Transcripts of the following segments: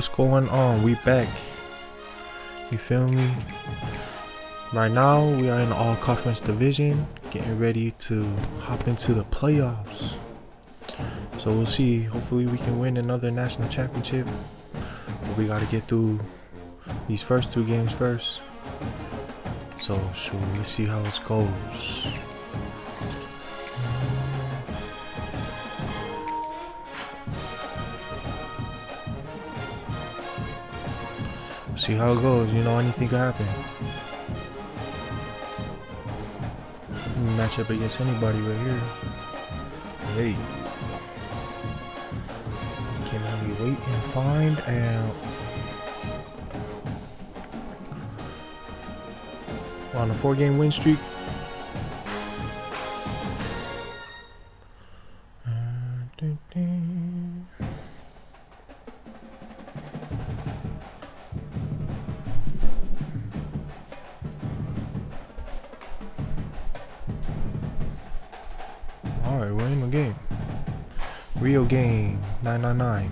what's going on? We back. You feel me? Right now, we are in the all-conference division, getting ready to hop into the playoffs. So we'll see. Hopefully, we can win another national championship. But we got to get through these first 2 games first. So let's see how it goes. See how it goes. You know, anything can happen. Match up against anybody right here. Hey, can only wait and find out. On a 4-game win streak. Alright, we're in the game. Real game 999.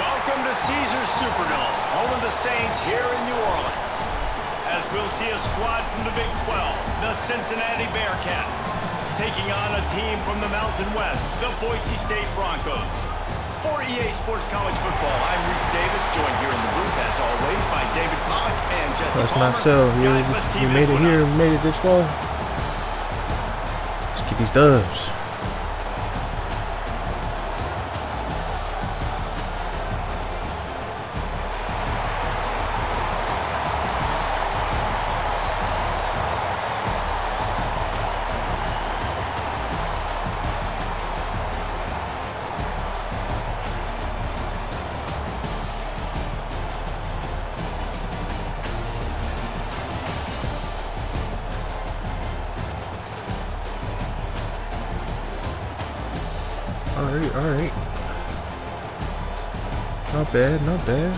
Welcome to Caesars Superdome, home of the Saints here in New Orleans. As we'll see a squad from the Big 12, the Cincinnati Bearcats, taking on a team from the Mountain West, the Boise State Broncos. For EA Sports College Football, I'm Reese Davis, joined here in the booth, as always, by David Pollock and Jesse That's Palmer. not so. Guys, We made it here. We made it this far. Let's get these dubs. Alright. Not bad, not bad.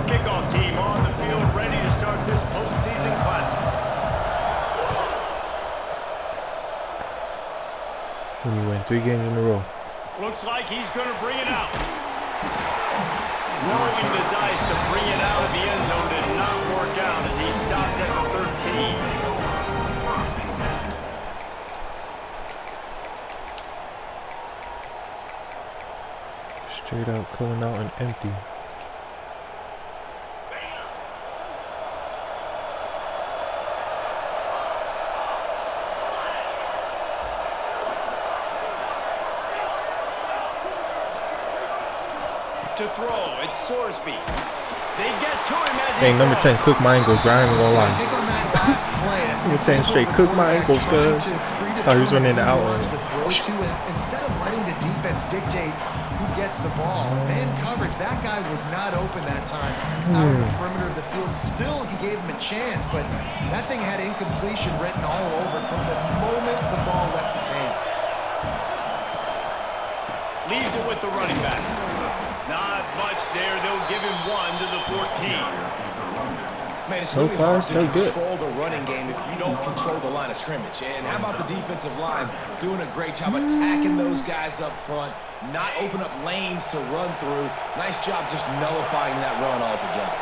Kickoff team on the field, ready to start this postseason classic. When you win 3 games in a row. Looks like he's going to bring it out. Rolling the dice to bring it out of the end zone did not work out as he stopped at the 13. Straight out, coming out and empty. To throw, it's Sorsby. They get to him as Hey, number 10, cook my ankles, bro. I ain't gonna lie. I think on that last play, that's Number 10 straight, cook my ankles, cuz. Thought he was running the outlet. Instead of letting the defense dictate who gets the ball. Man coverage, that guy was not open that time. Out of the perimeter of the field, still he gave him a chance, but that thing had incompletion written all over it from the moment the ball left his hand. Leaves it with the running back. Not much there. They'll give him 1 to the 14. Man, it's So really far, hard so to good. control the running game if you don't control the line of scrimmage. And how about the defensive line doing a great job attacking those guys up front, not open up lanes to run through. Nice job just nullifying that run altogether.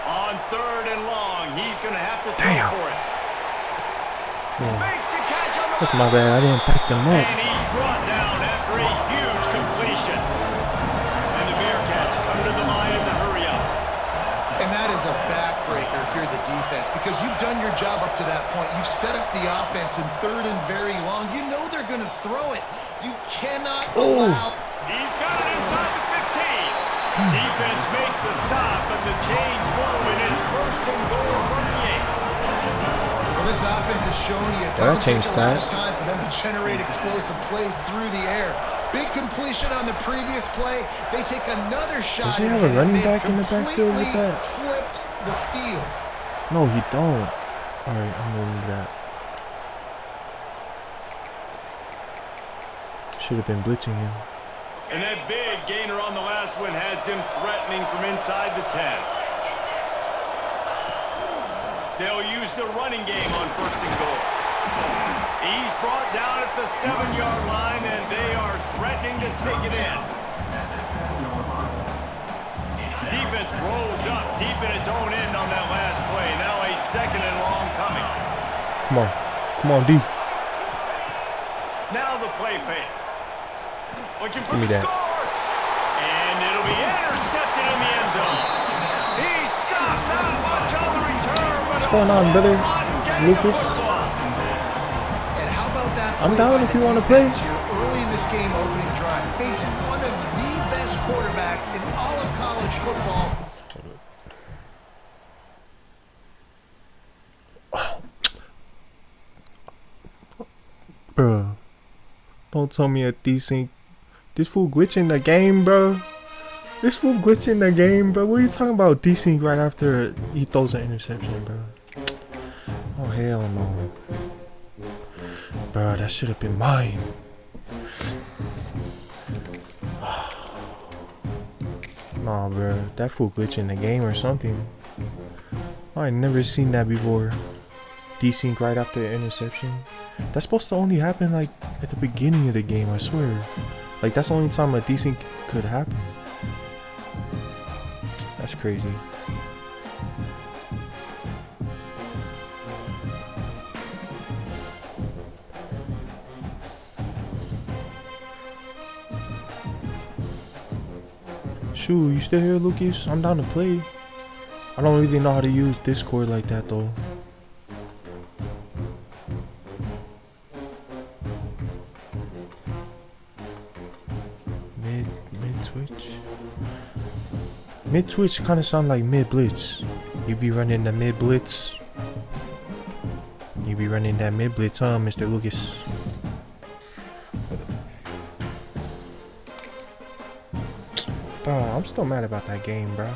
On 3rd and long, he's going to have to throw Damn. for it. Makes a catch on the That's my bad. I didn't pack them up. and he's brought down after a huge completion. And the Bearcats come to the line in the hurry up. And that is a backbreaker if you're the defense, because you've done your job up to that point. You've set up the offense in 3rd and very long. You know they're going to throw it. You cannot allow... He's got it inside the 15. Defense makes a stop, but the chains move, and it's 1st and goal from the 8. Well, this offense has shown you it Well, that doesn't take changed a lot of fast. time for for them to generate explosive plays through the air. Big completion on the previous play. They take another shot. Does he have a running back in the backfield with that? Flipped the field. No, he don't. All right, I'm going to that. Should have been blitzing him. And that big gainer on the last one has them threatening from inside the 10. They'll use the running game on 1st and goal. He's brought down at the 7-yard line, and they are threatening to take it in. Defense rolls up deep in its own end on that last play. Now a 2nd and long coming. Come on. Come on, D. Now the play fake. Looking for Give me the that. score. And it'll be intercepted in the end zone. He stopped, not much on the return, but What's going on, brother? Lucas? And how about that? I'm down if you want to play. Here early in this game opening drive, facing one of the best quarterbacks in all of college football. Bruh. Don't tell me a decent. This fool glitching the game, bro. This fool glitching the game, bro. What are you talking about? Desync right after he throws an interception, bro. Oh, hell no. Bro, that should have been mine. Nah, bro. That fool glitching the game or something. I ain't never seen that before. Desync right after an interception. That's supposed to only happen like at the beginning of the game, I swear. Like that's the only time a desync could happen. That's crazy. Shoot, you still here, Lucas? I'm down to play. I don't really know how to use Discord like that though. Mid Twitch kind of sound like mid blitz. You be running the mid blitz. You be running that mid blitz, huh, Mr. Lucas? Bro, I'm still mad about that game, bro.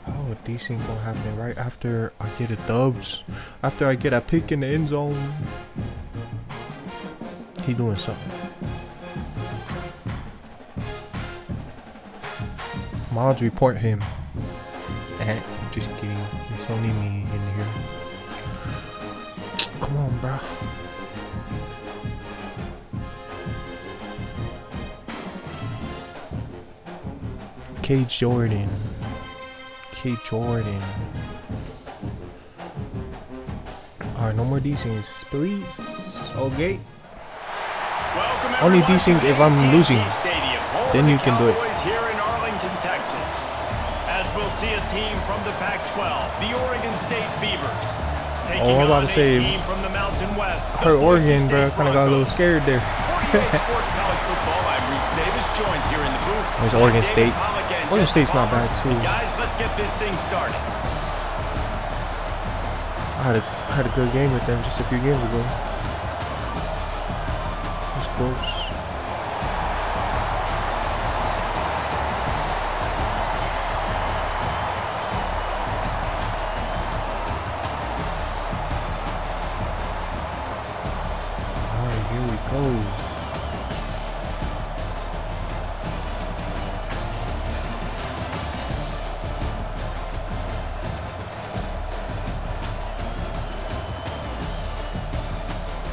How a decent gonna happen right after I get a dubs? After I get a pick in the end zone? He doing something. Mods report him. Just kidding. It's only me in here. Come on, bro. K Jordan. Alright, no more desyncs, please. Okay. Only desync if I'm losing. Then you can do it. We'll see a team from the Pac-12, the Oregon State Beavers. Oh, I'm about to say, from the Mountain West, her Oregon, bro, kind of got a little scared there. Sports College Football. I'm Reese Davis, joined here in the booth. There's Oregon State. Oregon State's not bad too. Guys, let's get this thing started. I had a good game with them just a few games ago. It was close.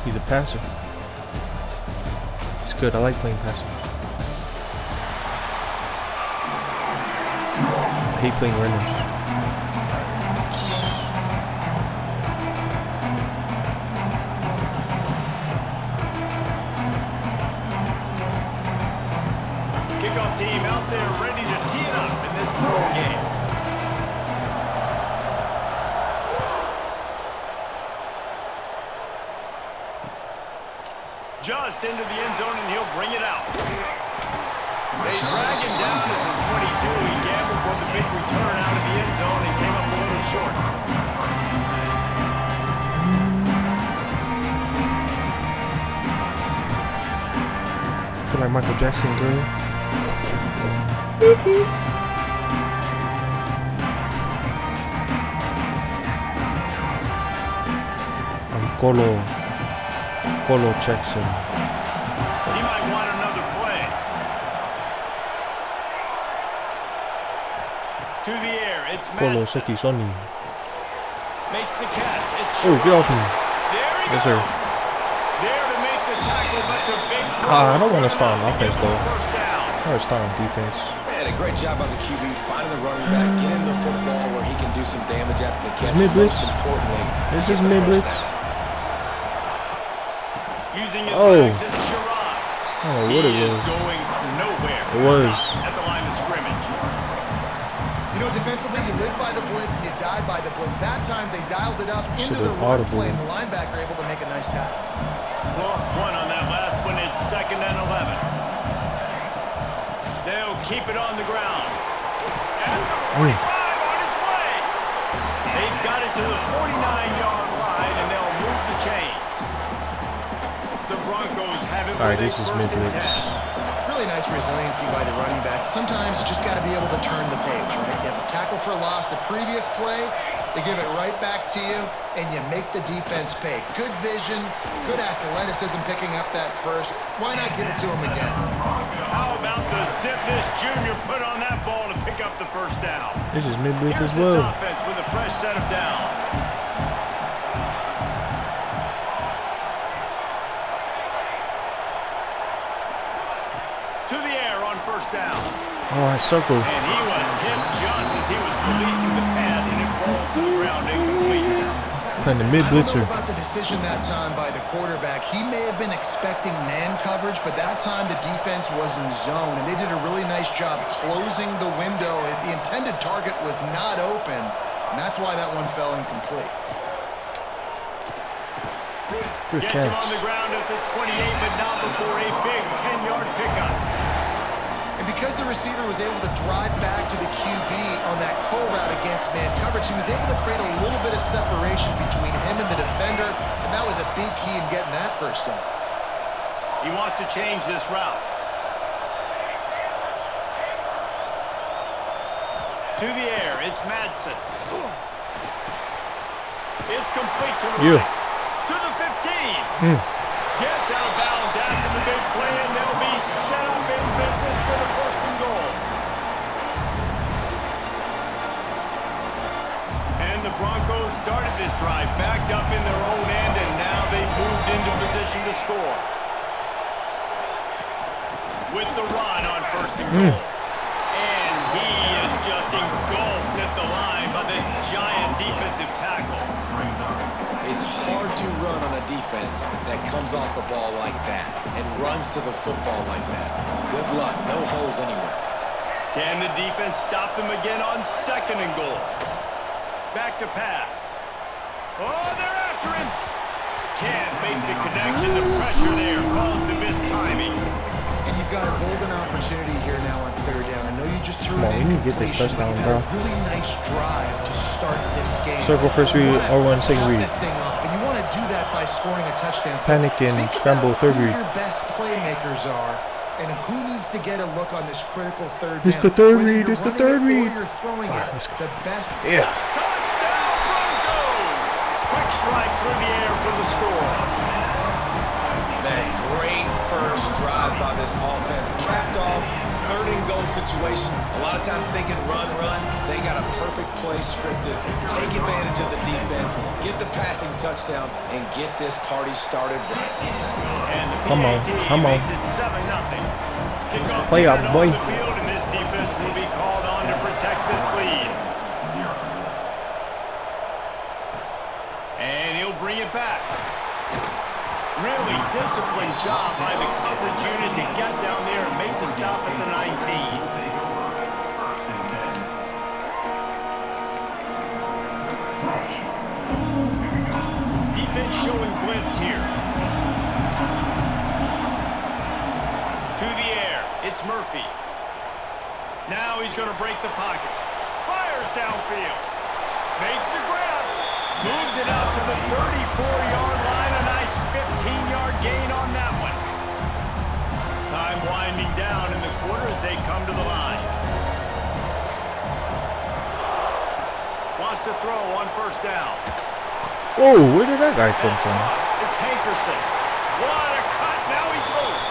He's a passer. It's good. I like playing passer. I hate playing runners. Kickoff team out there ready to tee it up in this pro game. Just into the end zone, and he'll bring it out. They drag him down at the 22. He gambled for the big return out of the end zone and came up a little short. Like Michael Jackson, girl. I'm Colo Jackson. He might want another play. To the air, it's Colo Madsen. Seki Sonny. Makes the catch. It's Oh, get off me. There he Yes, goes. sir. There to make the tackle, but the big I don't want to start on offense, though. first down. I want to start on defense. Man, a great job by the QB finding the running back, getting the football where he can do some damage after the catch. It's mid-blitz. Most importantly, This get is the first mid-blitz. down. Using his Oh. legs, it's Sherrod. I don't know what it He is was. going nowhere. It was. Stopped at the line of scrimmage. You know, defensively, you live by the blitz and you die by the blitz. That time, they dialed it up into Should've the run audible. play, and the linebacker able to make a nice tackle. Lost one on that last one. It's 2nd and 11. They'll keep it on the ground. At the 45 on its way. They've got it to the 49-yard line, and they'll move the chains. The Broncos have it. All right, with this a is 1st and mid-blitz. 10. Really nice resiliency by the running back. Sometimes you just got to be able to turn the page, right? You have a tackle for a loss the previous play, they give it right back to you, and you make the defense pay. Good vision, good athleticism picking up that first. Why not give it to him again? How about the zip this junior put on that ball to pick up the first down? This is mid-blitz Here's as this well. offense with a fresh set of downs. To the air on first down. Oh, I circled. And he was hit just as he was releasing the pass, and it falls to the ground incomplete. Playing the I don't mid-blitzer. know about the decision that time by the quarterback. He may have been expecting man coverage, but that time the defense was in zone, and they did a really nice job closing the window. The intended target was not open, and that's why that one fell incomplete. Good Gets him on catch. the ground at the 28, but not before a big 10-yard pickup. And because the receiver was able to drive back to the QB on that curl route against man coverage, he was able to create a little bit of separation between him and the defender, and that was a big key in getting that first down. He wants to change this route. To the air, it's Madsen. It's complete to the right. To the 15. Gets out of bounds after the big play, and they'll be set up in business for the 1st and goal. And the Broncos started this drive backed up in their own end, and now they've moved into position to score. With the run on 1st and goal. And he is just engulfed at the line by this giant defensive tackle. It's hard to run on a defense that comes off the ball like that and runs to the football like that. Good luck. No holes anywhere. Can the defense stop them again on 2nd and goal? Back to pass. Oh, they're after him. Can't make the connection. The pressure there caused the mistiming. And you've got a golden opportunity here now on 3rd down. I know you just threw Come on, an we need to get this incompletion, but touchdown, you've had bro. a really nice drive to start this game. Circle first read, You wanna R1 second pop read. this thing up, and you want to do that by scoring a touchdown. So Panic and think scramble about third who read. your best playmakers are, and who needs to get a look on this critical 3rd It's down. the third Whether read, you're it's the running third it or read. You're throwing All right, it. let's go. The best. Yeah. Touchdown Broncos! Quick strike through the air for the score. That great first drive by this offense capped off 3rd and goal situation. A lot of times thinking run. They got a perfect play scripted. Take advantage of the defense, get the passing touchdown, and get this party started right. And the Come on, PAT come on. makes it 7-0. Kickoff playoffs, on boy. the field, and this defense will be called on to protect this lead. And he'll bring it back. Really disciplined job by the coverage unit to get down there and make the stop at the 19. Defense showing blitz here. To the air, it's Murphy. Now he's going to break the pocket. Fires downfield. Makes the grab. Moves it out to the 34-yard line. A nice 15-yard gain on that one. Time Oh, where did that guy come from? It's Hankerson. What a cut. Now he's loose.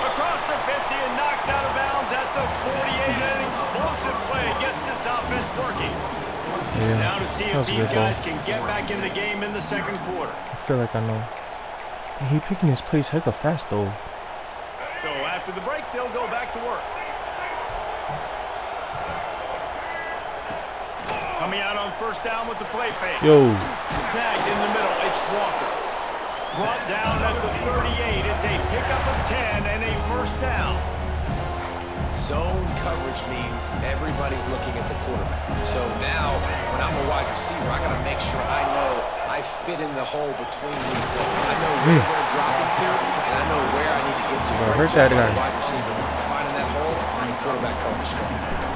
Across the 50 and knocked out of bounds at the 48. An explosive play gets this offense working. Yeah, now to see if these guys can get back in the game in the second quarter. I feel like I know. He picking his plays hecka fast though. So after the break, they'll go back to work. Coming out on first down with the play fake. Yo. Snagged in the middle. It's Walker. Brought down at the 38. It's a pickup of 10 and a first down. Zone coverage means everybody's looking at the quarterback. So now, when I'm a wide receiver, I got to make sure I know I fit in the hole between these zones. I know where they're dropping to, and I know where I need to get to. I heard that guy. Wide receiver finding that hole, and the quarterback going strong.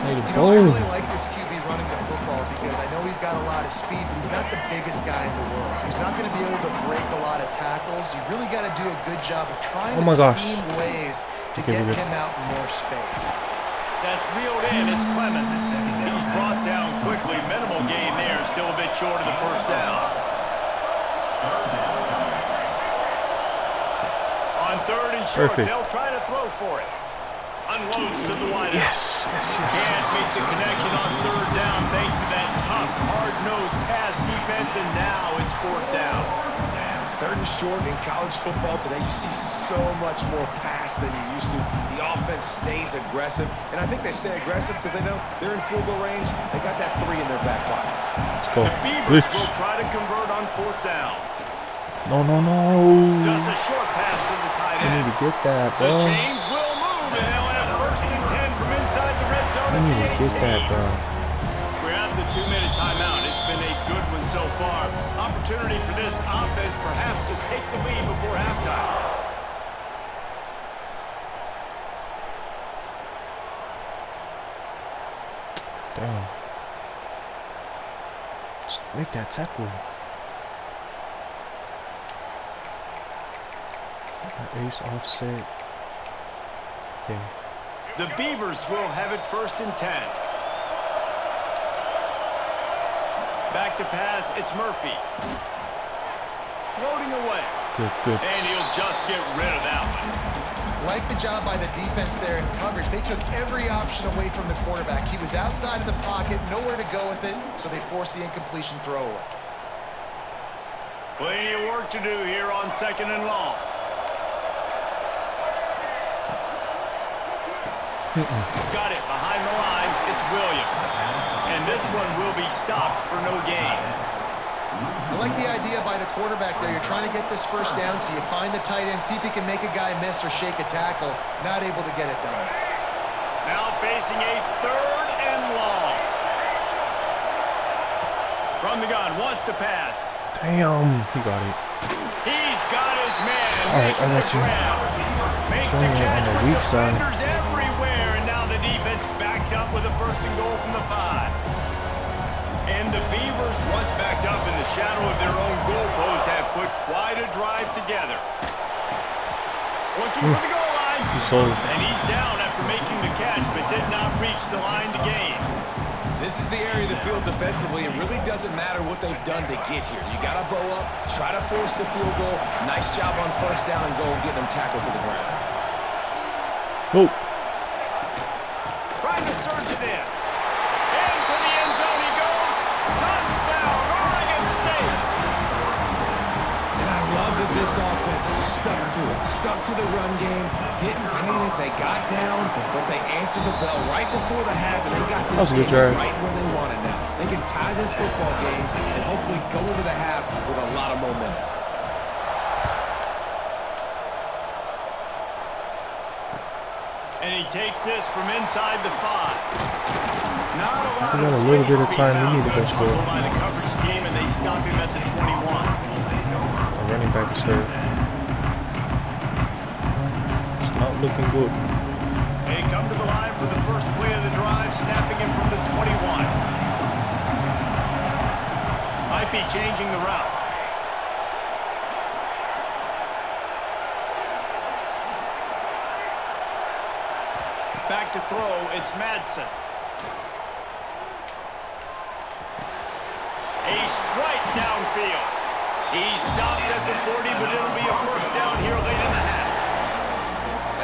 I really like this QB running the football because I know he's got a lot of speed, but he's not the biggest guy in the world. So he's not going to be able to break a lot of tackles. You really got to do a good job of trying to scheme ways to get him out in more space. That's reeled in. It's Clemens. He's brought down quickly. Minimal gain there. Still a bit short of the first down. On third and short, they'll try to throw for it. Unloads to the wideout. Yes. Can't make the connection on third down thanks to that tough, hard-nosed pass defense, and now it's fourth down. Third and short in college football today, you see so much more pass than you used to. The offense stays aggressive, and I think they stay aggressive because they know they're in field goal range. They got that 3 in their back pocket. Let's go. The Beavers will try to convert on fourth down. No. Just a short pass to the tight end. I need to get that, bro. The chains will move, and they'll have first and 10 from inside the red zone. I need to get that, bro. We're at the 2-minute timeout. It's been a good one so far. Opportunity for this offense perhaps to take the lead before halftime. Damn. Just make that tackle. Ace offset. Okay. The Beavers will have it first and 10. Back to pass, it's Murphy. Floating away. Good. And he'll just get rid of that one. Like the job by the defense there in coverage. They took every option away from the quarterback. He was outside of the pocket, nowhere to go with it, so they forced the incompletion throwaway. Plenty of work to do here on second and long. Got it behind the line. It's Williams. And this one will be stopped for no gain. I like the idea by the quarterback there. You're trying to get this first down, so you find the tight end, see if he can make a guy miss or shake a tackle. Not able to get it done. Now facing a third and long. From the gun, wants to pass. Damn, he got it. He's got his man. All right, I got you. Makes the catch on the with weak side. defenders everywhere, and now the defense backed up with a first and goal from the 5. And the Beavers, once backed up in the shadow of their own goalpost, have put quite a drive together. Looking for the goal line. And he's down after making the catch, but did not reach the line to gain. This is the area of the field defensively. It really doesn't matter what they've done to get here. You got to bow up, try to force the field goal. Nice job on first down and goal, getting them tackled to the ground. Oh. Trying to surge it in. Into the end zone he goes. Touchdown, Oregon State. And I love that this offense stuck to it. Stuck to the run game. Didn't panic. They got down, but they answered the bell right before the half, and they got this game right where they wanted now. They can tie this football game and hopefully go into the half with a lot of momentum. And he takes this from inside the 5. Not a lot We got a little bit of time. We need to go score. By the coverage team, and they stop him at the 21. Our running back is hurt. It's not looking good. They come to the line for the first play of the drive, snapping him from the 21. Might be changing the route. Back to throw, it's Madsen. A strike downfield. He stopped at the 40, but it'll be a first down here late in the half.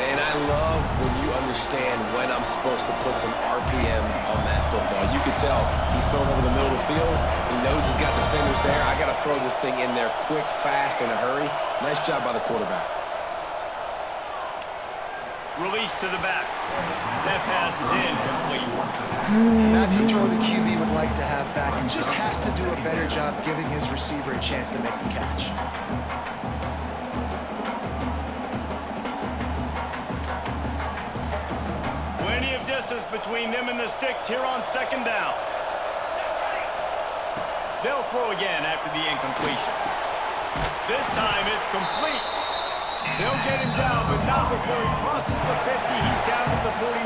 And I love when you understand when I'm supposed to put some RPMs on that football. You can tell he's thrown over the middle of the field. He knows he's got defenders there. I got to throw this thing in there quick, fast, in a hurry. Nice job by the quarterback. Release to the back. That pass is incomplete. That's a throw the QB would like to have back. He just has to do a better job giving his receiver a chance to make the catch. Plenty of distance between them and the sticks here on second down. They'll throw again after the incompletion. This time it's complete. They'll get him down, but not before he crosses the 50. He's down to the 49.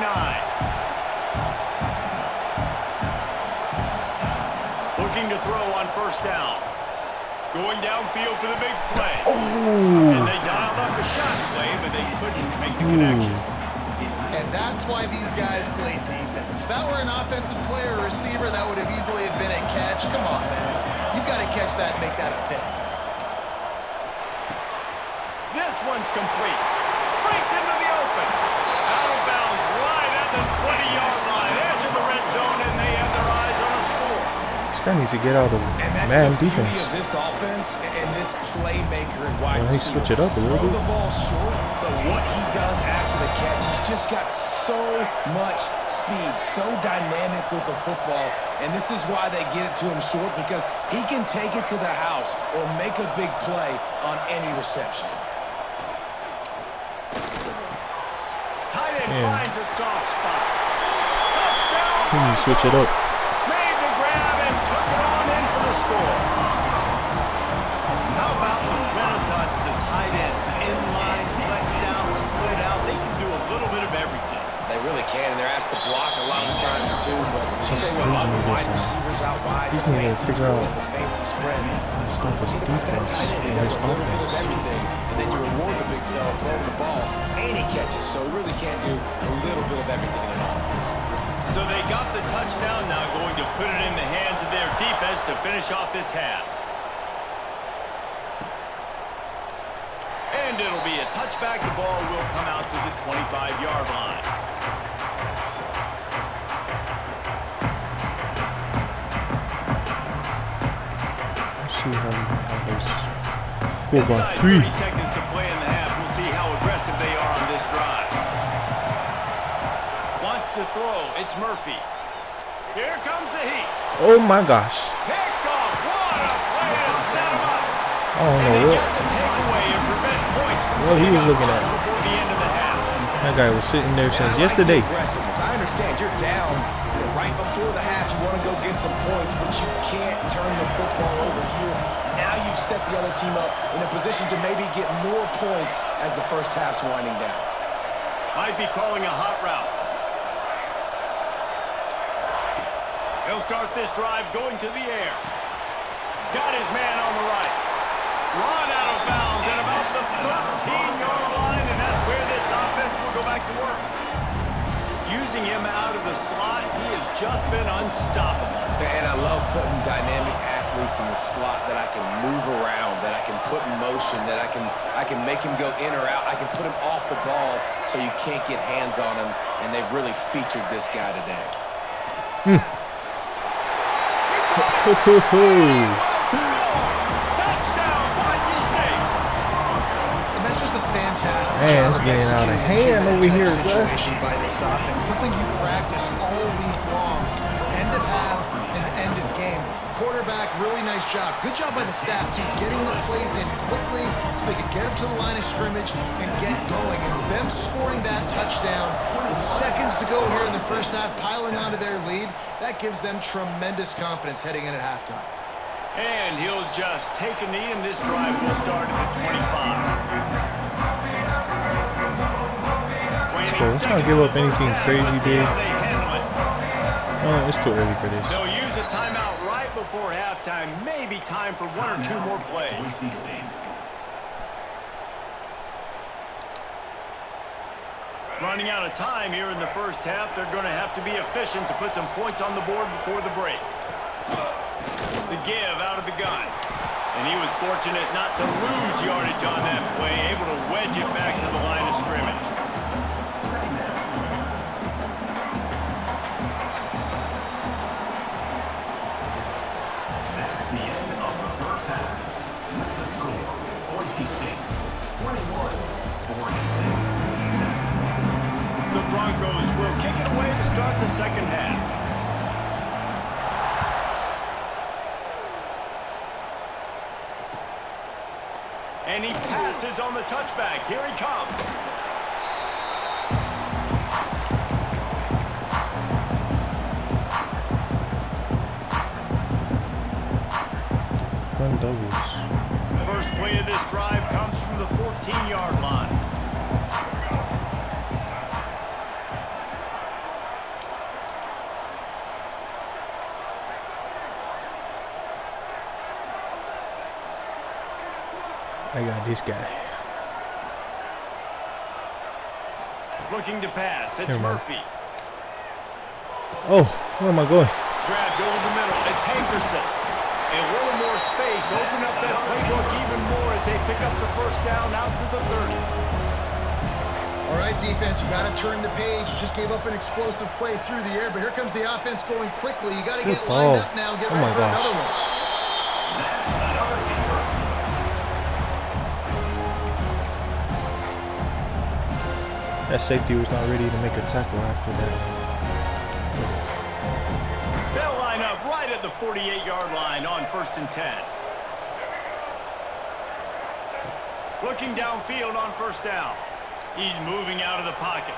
Looking to throw on first down. Going downfield for the big play. Oh. And they dialed up a shot play, but they couldn't make the connection. And that's why these guys play defense. If that were an offensive player or receiver, that would have easily have been a catch. Come on, man. You've got to catch that and make that a pick. This one's complete. Breaks into the open. Out of bounds right at the 20-yard line. Edge of the red zone, and they have their eyes on a score. This guy needs to get out of man defense. Of this offense and this playmaker and wide Well, he receiver. switch it up a little Throw bit. the ball short, but what he does after the catch, he's just got so much speed, so dynamic with the football, and this is why they get it to him short, because he can take it to the house or make a big play on any reception. Tight end finds a soft spot. Touchdown! He needs to switch it up. Made the grab and took it on in for the score. How about the renaissance of the tight ends? Inline, flex down, split out. They can do a little bit of everything. They really can, and they're asked to block a lot of the times too. But Just a lot of the losing wide this, receivers out wide, he's the needing to fancy figure out toys, the fancy spread. stuff his Forget about that defense tight end. He and does his a little bit of offense. everything, and then you reward the big fella throwing the ball, and he catches. So he really can't do a little bit of everything in an offense. So they got the touchdown, now going to put it in the hands of their defense to finish off this half. And it'll be a touchback. The ball will come out to the 25-yard line. Let's see how those go on Inside 3. 30 seconds to play in the half. We'll see how aggressive they are on this drive. Wants to throw. It's Murphy. Here comes the heat. Oh my gosh. Picked off. What a play to set him up. I don't And know they what. get the takeaway and prevent points from What he coming was up looking just at. before the end of the half. That guy was sitting there since And I like yesterday. the aggressiveness. I understand you're down, right before the half. You want to go get some points, but you can't turn the football over here. Now you've set the other team up in a position to maybe get more points as the first half's winding down. Might be calling a hot route. He'll start this drive going to the air. Got his man on the right. Run out of bounds at about the 13-yard line, and that's where this offense will go back to work. Using him out of the slot, he has just been unstoppable. And I love putting dynamic athletes in the slot that I can move around, that I can put in motion, that I can make him go in or out. I can put him off the ball so you can't get hands on him, and they've really featured this guy today. Touchdown, Boise State. And that's just a fantastic Man, job it's of getting out of executing hand a over here, two-minute bro. situation by this offense. Something you practice all week long for end of half and end of game. Quarterback, really nice job. Good job by the staff, too, getting the plays in quickly so they could get up to the line of scrimmage and get going. And it's them scoring that touchdown with seconds to go here in the first half, piling onto their lead. That gives them tremendous confidence heading in at halftime. And he'll just take a knee, and this drive will start at the 25. Let's not give up anything crazy, dude. They handle it. Oh, it's too early for this. They'll use a timeout right before halftime. Maybe time for one or two more plays. Running out of time here in the first half. They're going to have to be efficient to put some points on the board before the break. The give out of the gun. And he was fortunate not to lose yardage on that play, able to wedge it back to the line of scrimmage. That's the end of the first half. With the score, Boise State 21, The Broncos will kick it away to start the second half. And he passes on the touchback. Here he comes. Gun doubles. First play of this drive comes from the 14-yard line. I got this guy. Looking to pass. It's Here, man. Murphy. Oh, where am I going? Grabbed over the middle. It's Hankerson. A little more space. Open up that playbook even more as they pick up the first down out to the 30. All right, defense, you got to turn the page. You just gave up an explosive play through the air, but here comes the offense going quickly. You got to get lined up now and get ready for another one. that's another keeper. That safety was not ready to make a tackle after that. They'll line up right at the 48-yard line on 1st and 10. Looking downfield on 1st down. He's moving out of the pocket.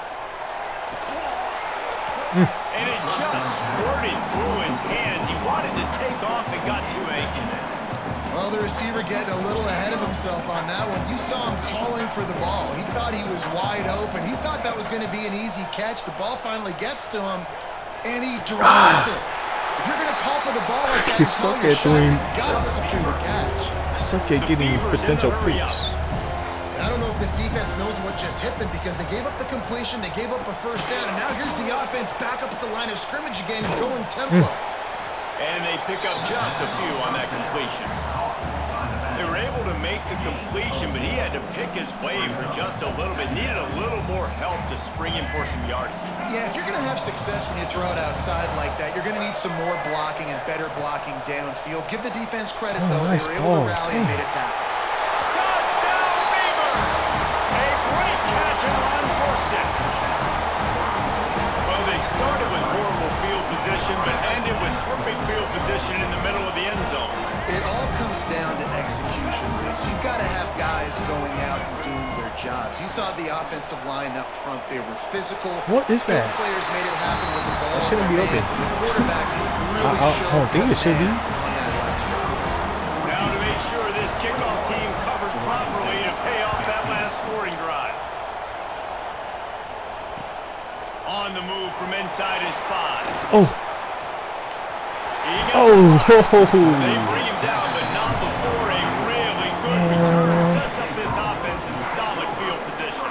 And it just squirted through his hands. He wanted to take off and got too anxious. Well, the receiver getting a little ahead of himself on that one. You saw him calling for the ball. He thought he was wide open. He thought that was going to be an easy catch. The ball finally gets to him, and he drops it. If you're going to call for the ball like that, You suck at doing- you got to secure the catch. I suck at getting potential picks. I don't know if this defense knows what just hit them because they gave up the completion, they gave up a first down, and now here's the offense back up at the line of scrimmage again, going tempo. And they pick up just a few on that completion. They were able to make the completion, but he had to pick his way for just a little bit. Needed a little more help to spring him for some yardage. Yeah, if you're going to have success when you throw it outside like that, you're going to need some more blocking and better blocking downfield. Give the defense credit, though. Nice They were able ball. to rally and made a tackle. Touchdown, Beaver! A great catch and run for 6. Well, they started with horrible field position, but ended with perfect field position in the middle of the end zone. It all comes down to execution, Reese. You've got to have guys going out and doing their jobs. You saw the offensive line up front. They were physical. What is Skilled that? players made it happen with the ball. That shouldn't in be their open. hands, and the quarterback really I showed don't think it should be. command on that last drive. Now to make sure this kickoff team covers properly to pay off that last scoring drive. On the move from inside his 5. Oh. He gets Oh. They bring him down, but not before a really good return. Sets up this offense in solid field position.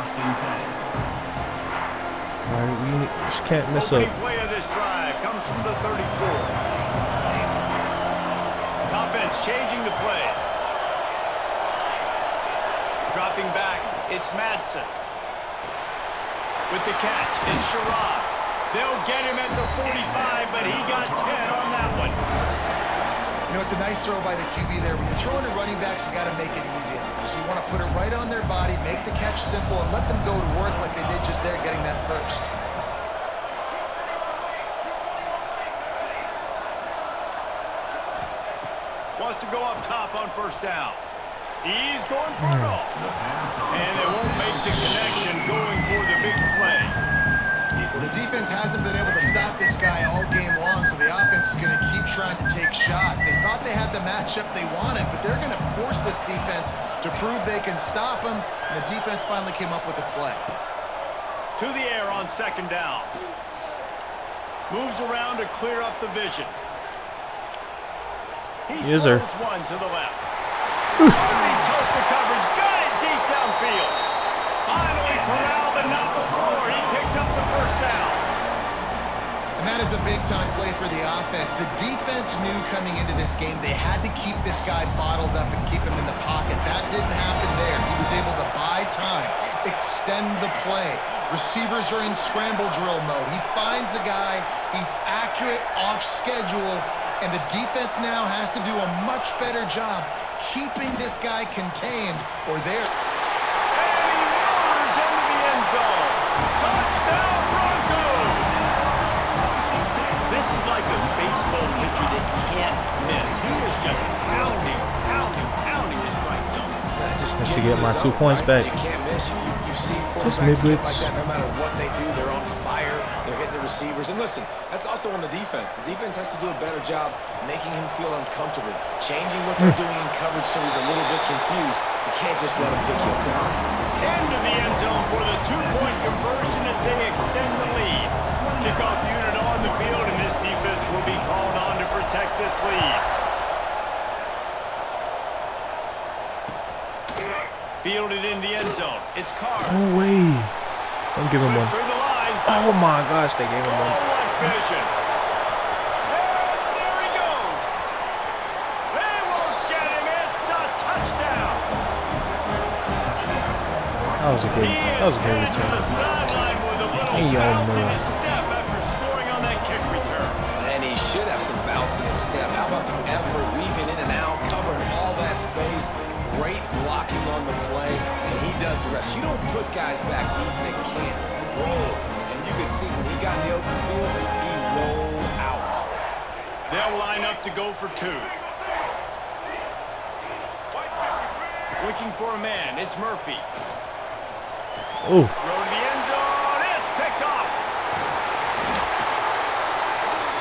All right, we just can't mess up. Opening play of this drive comes from the 34. Offense changing the play. Dropping back, it's Madsen. With the catch, it's Sherrod. They'll get him at the 45, but he got 10 on that one. You know, it's a nice throw by the QB there. When you're throwing to running backs, you got to make it easy on them. So you want to put it right on their body, make the catch simple, and let them go to work like they did just there, getting that first. Wants to go up top on 1st down. He's going for it all. And they won't make the connection going for the big play. The defense hasn't been able to stop this guy all game long, so the offense is going to keep trying to take shots. They thought they had the matchup they wanted, but they're going to force this defense to prove they can stop him, and the defense finally came up with a play. To the air on 2nd down. Moves around to clear up the vision. He Yes, sir. throws one to the left. Already toast to coverage. Got it deep downfield. Finally corralled, but not before. He picked up the 1st down. And that is a big-time play for the offense. The defense knew coming into this game. They had to keep this guy bottled up and keep him in the pocket. That didn't happen there. He was able to buy time, extend the play. Receivers are in scramble drill mode. He finds a guy, he's accurate, off schedule, and the defense now has to do a much better job keeping this guy contained or they're... And he motors into the end zone. Touchdown Broncos! This is like a baseball pitcher that can't miss. He is just pounding the strike zone. Just to get my 2 points back. You can't miss. You've seen Just quarterbacks get mid-blitz. like that no matter what they do. They're on fire. They're hitting the receivers. And listen, that's also on the defense. The defense has to do a better job making him feel uncomfortable, changing what they're doing in coverage so he's a little bit confused. You can't just let him pick you apart. Into the end zone for the 2-point conversion as they extend the lead. Kickoff unit on the field, and this defense will be called on to protect this lead. Fielded in the end zone. It's Carr. No way. Don't give him one. Through the line. Oh my gosh, they gave him one. One vision. And there he goes. They won't get him. It's a touchdown. That was a good Headed to the return. sideline with a little Hey, bounce in man. his step after scoring on that kick return. And he should have some bounce in his step. How about the effort, weaving in and out, covering all that space. Great blocking on the play, and he does the rest. You don't put guys back deep that can't roll. And you can see when he got in the open field, he rolled out. They'll line up to go for 2. Looking for a man. It's Murphy. Oh, Throw to the end zone. It's picked off.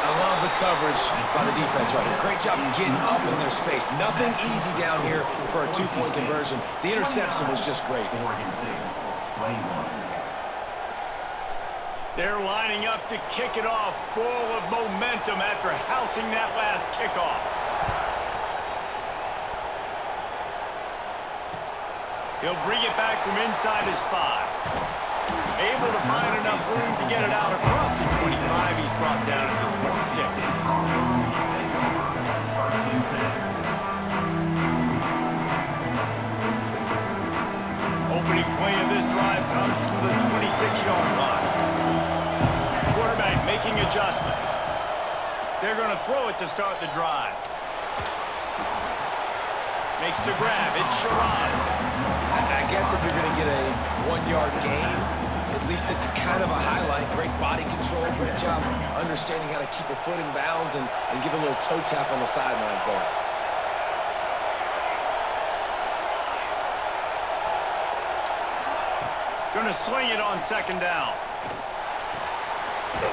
I love the coverage by the defense right here. Great job getting up in their space. Nothing easy down here for a 2-point conversion. The interception was just great. Oregon State, 21. They're lining up to kick it off, full of momentum after housing that last kickoff. He'll bring it back from inside his 5. Able to find enough room to get it out across the 25. He's brought down to the 26. Opening play of this drive comes from the 26-yard line. Quarterback making adjustments. They're going to throw it to start the drive. Makes the grab. It's Sherrod. I guess if you're going to get a 1-yard gain, at least it's kind of a highlight. Great body control, great job understanding how to keep a foot in bounds and give a little toe tap on the sidelines there. Going to swing it on 2nd down.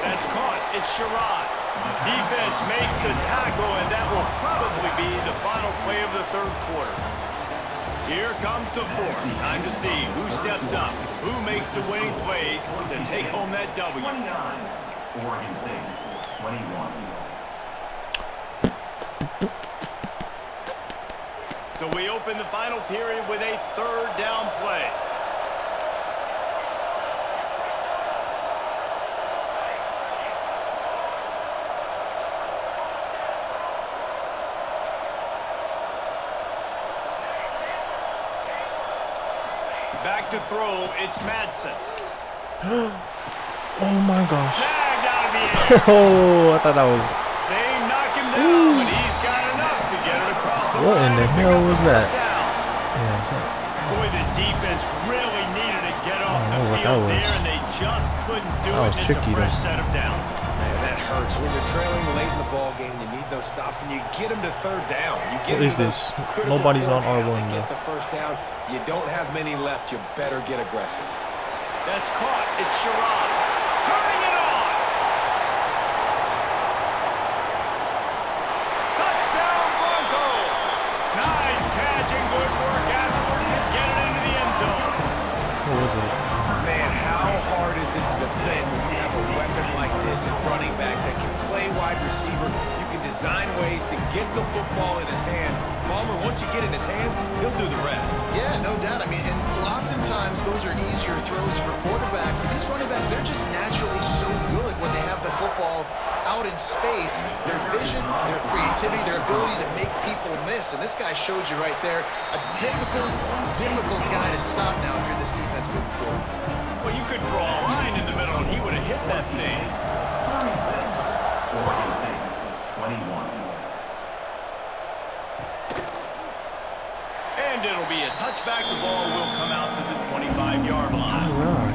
That's caught. It's Sherrod. Defense makes the tackle, and that will probably be the final play of the 3rd quarter. Here comes the 4th. Time to see who steps up, who makes the winning plays to take home that W. 29. Oregon State, 21. So we open the final period with a 3rd down play. Back to throw, it's Madsen. oh my gosh. Snagged out of the air. Oh, I thought that was... They knock him down, but he's got enough to get it across the What line. in the and pick hell up the was first that? down. Yeah, Boy, the defense really needed to get off I the don't know what that field was. there, and they just couldn't do That it. was It's tricky, a fresh though. set of downs. Man, that hurts. When you're trailing late in the ball game, you need those stops, and you get them to 3rd down. You get What is them this? those critical Nobody's on points, you R1 gotta get though. the 1st down. You don't have many left. You better get aggressive. That's caught. It's Sherrod. Turning it on. Touchdown Broncos. Nice catch and good work afterwards to get it into the end zone. What was it? Man, how hard is it to defend when you have a weapon like this at running back that can play wide receiver? You can design ways to get the football in his hand. Palmer, once you get in his hands, he'll do the rest. Yeah, no doubt. I mean, and oftentimes those are easier throws for quarterbacks. And these running backs, they're just naturally so good when they have the football out in space, their vision, their creativity, their ability to make people miss. And this guy showed you right there, a difficult guy to stop now if you're this defense moving forward. Well, you could draw a line in the middle and he would have hit that thing. 21. And it'll be a touchback. The ball will come out to the 25-yard line. All right.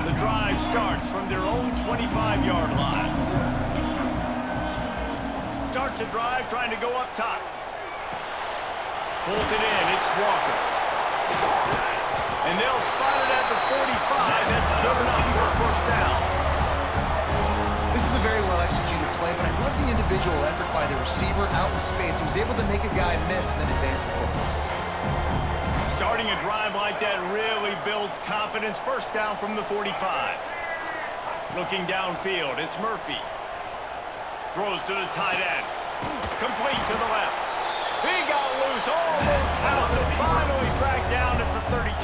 The drive starts from their own 25-yard line. Starts a drive trying to go up top. Pulls it in. It's Walker. And they'll spot it at the 45. That's good enough for a first down. This is a very well-executed play, but I love the individual effort by the receiver out in space. He was able to make a guy miss and then advance the football. Starting a drive like that really builds confidence. First down from the 45. Looking downfield, it's Murphy. Throws to the tight end. Complete to the left. He got loose, almost housed it. Finally tracked down at the 32.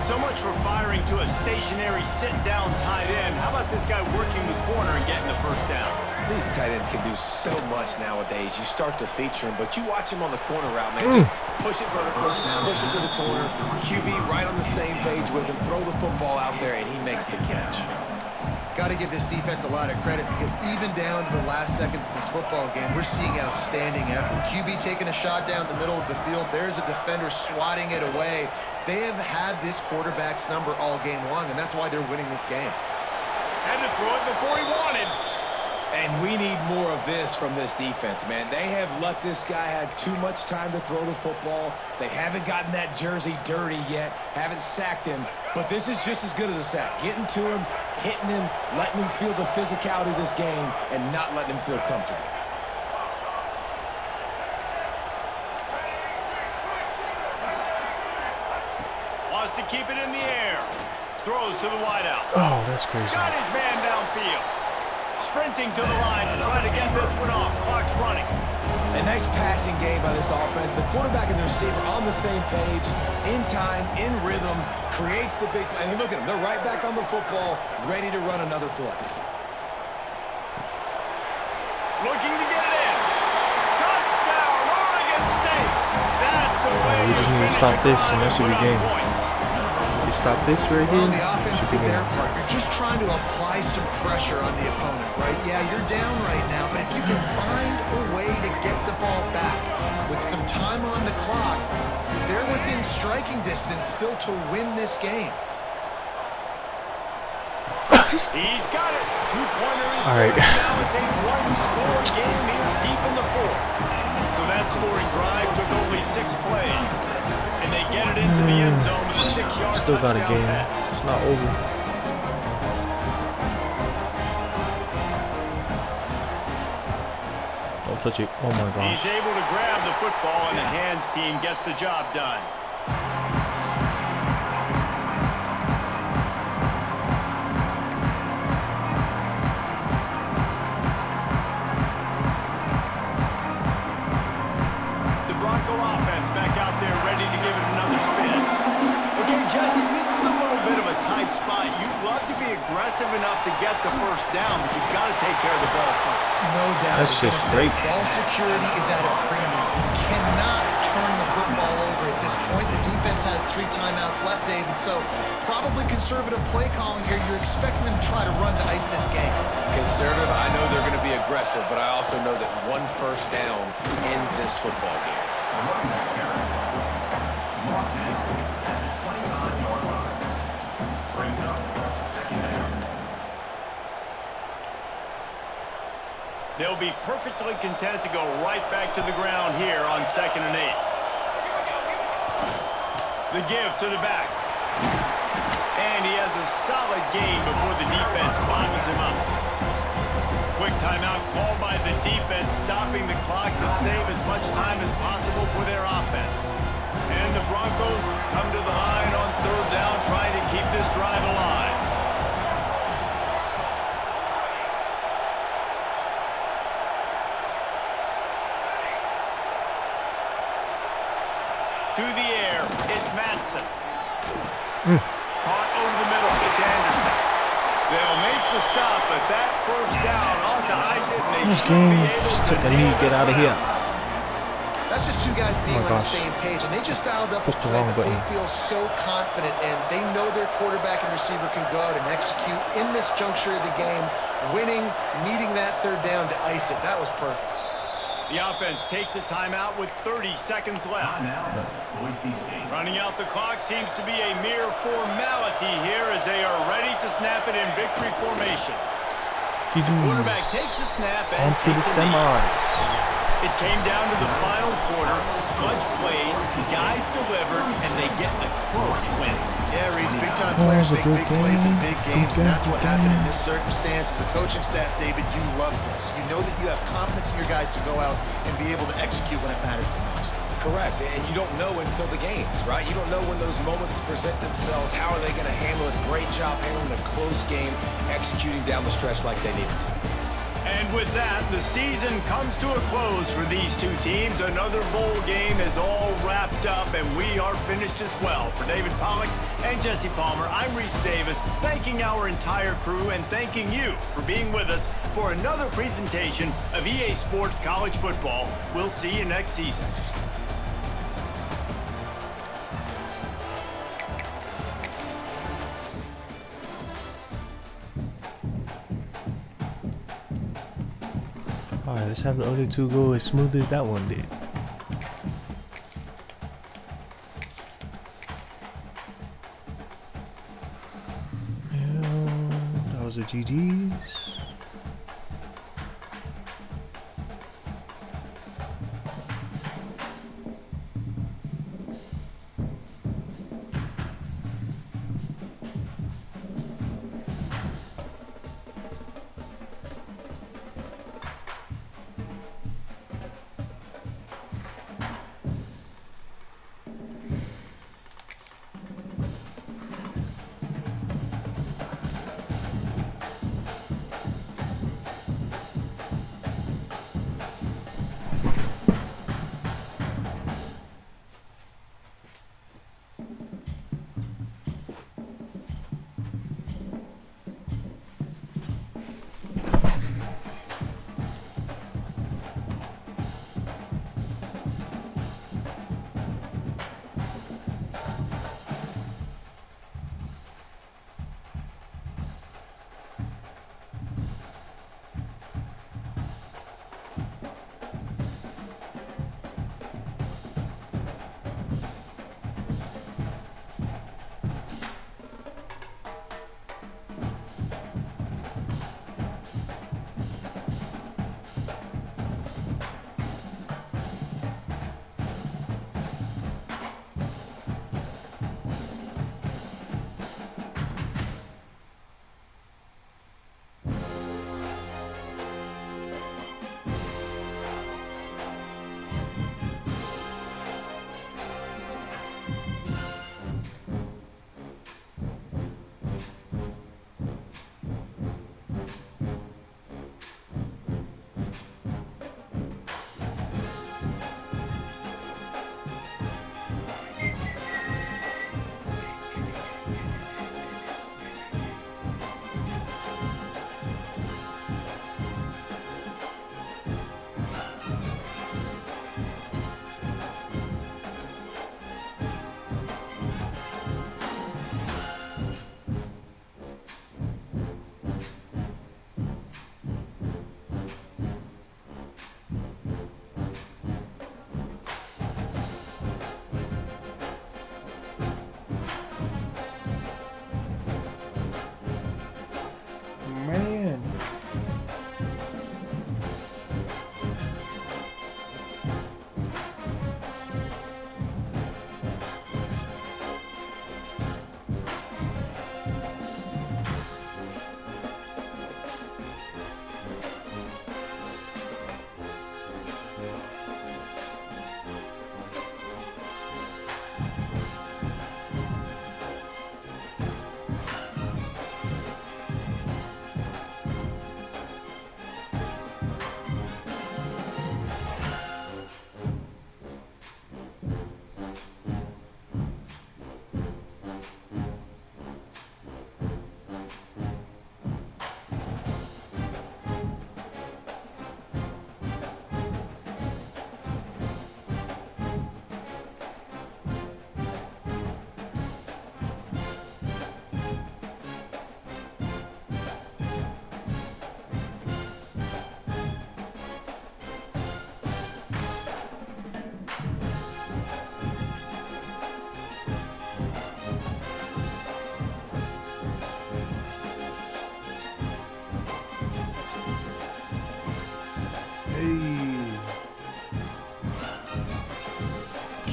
So much for firing to a stationary sit-down tight end. How about this guy working the corner and getting the first down? These tight ends can do so much nowadays. You start to feature them, but you watch him on the corner route, man. Just push it vertical, push it to the corner. QB right on the same page with him. Throw the football out there, and he makes the catch. Got to give this defense a lot of credit because even down to the last seconds in this football game, we're seeing outstanding effort. QB taking a shot down the middle of the field. There's a defender swatting it away. They have had this quarterback's number all game long, and that's why they're winning this game. Had to throw it before he wanted. And we need more of this from this defense, man. They have let this guy have too much time to throw the football. They haven't gotten that jersey dirty yet, haven't sacked him. But this is just as good as a sack. Getting to him, hitting him, letting him feel the physicality of this game, and not letting him feel comfortable. Wants to keep it in the air. Throws to the wideout. Oh, that's crazy. Got his man downfield. Sprinting to the line to try to get this one off. Clock's running. A nice passing game by this offense. The quarterback and the receiver on the same page, in time, in rhythm, creates the big play. And look at them. They're right back on the football, ready to run another play. Looking to get it in. Touchdown, Oregon State. That's the way we just need to stop this and that should be game. You stop this right Well, here. the offense did their part. You're just trying to apply some pressure on the opponent, right? Yeah, you're down right now, but if you can find a way to get the ball back with some time on the clock, they're within striking distance still to win this game. He's got it. Two-pointer is all right. good. Now it's a one-score game here deep in the fourth. So that scoring drive took only 6 plays. And they get it into the end zone with a 6-yard Still got a touchdown game. pass. It's not over. Don't touch it. Oh my gosh. He's able to grab the football, and the hands team gets the job done. The Bronco offense back out there ready to give it another spin. Okay, Justin, this is a little bit of a tight spot. You'd love to be aggressive enough to get the first down, but you've got to take care of the ball first. No doubt. That's just great. Ball security is at a premium. You cannot turn the football over at this point. The defense has 3 timeouts left, David, so probably conservative play calling here. You're expecting them to try to run to ice this game. Conservative, I know they're going to be aggressive, but I also know that one first down ends this football game. They'll be perfectly content to go right back to the ground here on 2nd and 8. The give to the back. And he has a solid gain before the defense bottles him up. Quick timeout called by the defense, stopping the clock to save as much time as possible for their offense. And the Broncos come to the line on 3rd down, trying to keep this drive alive. To the air, it's Matson. Caught over the middle. It's Anderson. They'll make the stop, but that first down ought to ice it. And they This should game be able just to took a knee. nail Get this out of one here. out. That's just two guys being on the gosh. same page, and they just dialed up a Pushed the play wrong that they button. feel so confident in. They know their quarterback and receiver can go out and execute in this juncture of the game, winning, needing that third down to ice it. That was perfect. The offense takes a timeout with 30 seconds left. Timeout, Boise State. Running out the clock seems to be a mere formality here as they are ready to snap it in victory formation. Quarterback GG's. takes a snap and On to the takes a knee. semis. It came down to the final quarter. Clutch plays, guys delivered, and they get a close win. Yeah, Reese, big-time That players was a make good big plays in game. big Good games, and game, that's what good happened in game. this circumstance. As a coaching staff, David, you love this. You know that you have confidence in your guys to go out and be able to execute when it matters the most. Correct, and you don't know until the games, right? You don't know when those moments present themselves. How are they going to handle it? Great job handling a close game, executing down the stretch like they needed to. And with that, the season comes to a close for these two teams. Another bowl game is all wrapped up, and we are finished as well. For David Pollock and Jesse Palmer, I'm Reese Davis, thanking our entire crew and thanking you for being with us for another presentation of EA Sports College Football. We'll see you next season. Alright, let's have the other two go as smooth as that one did. And that was a GG's.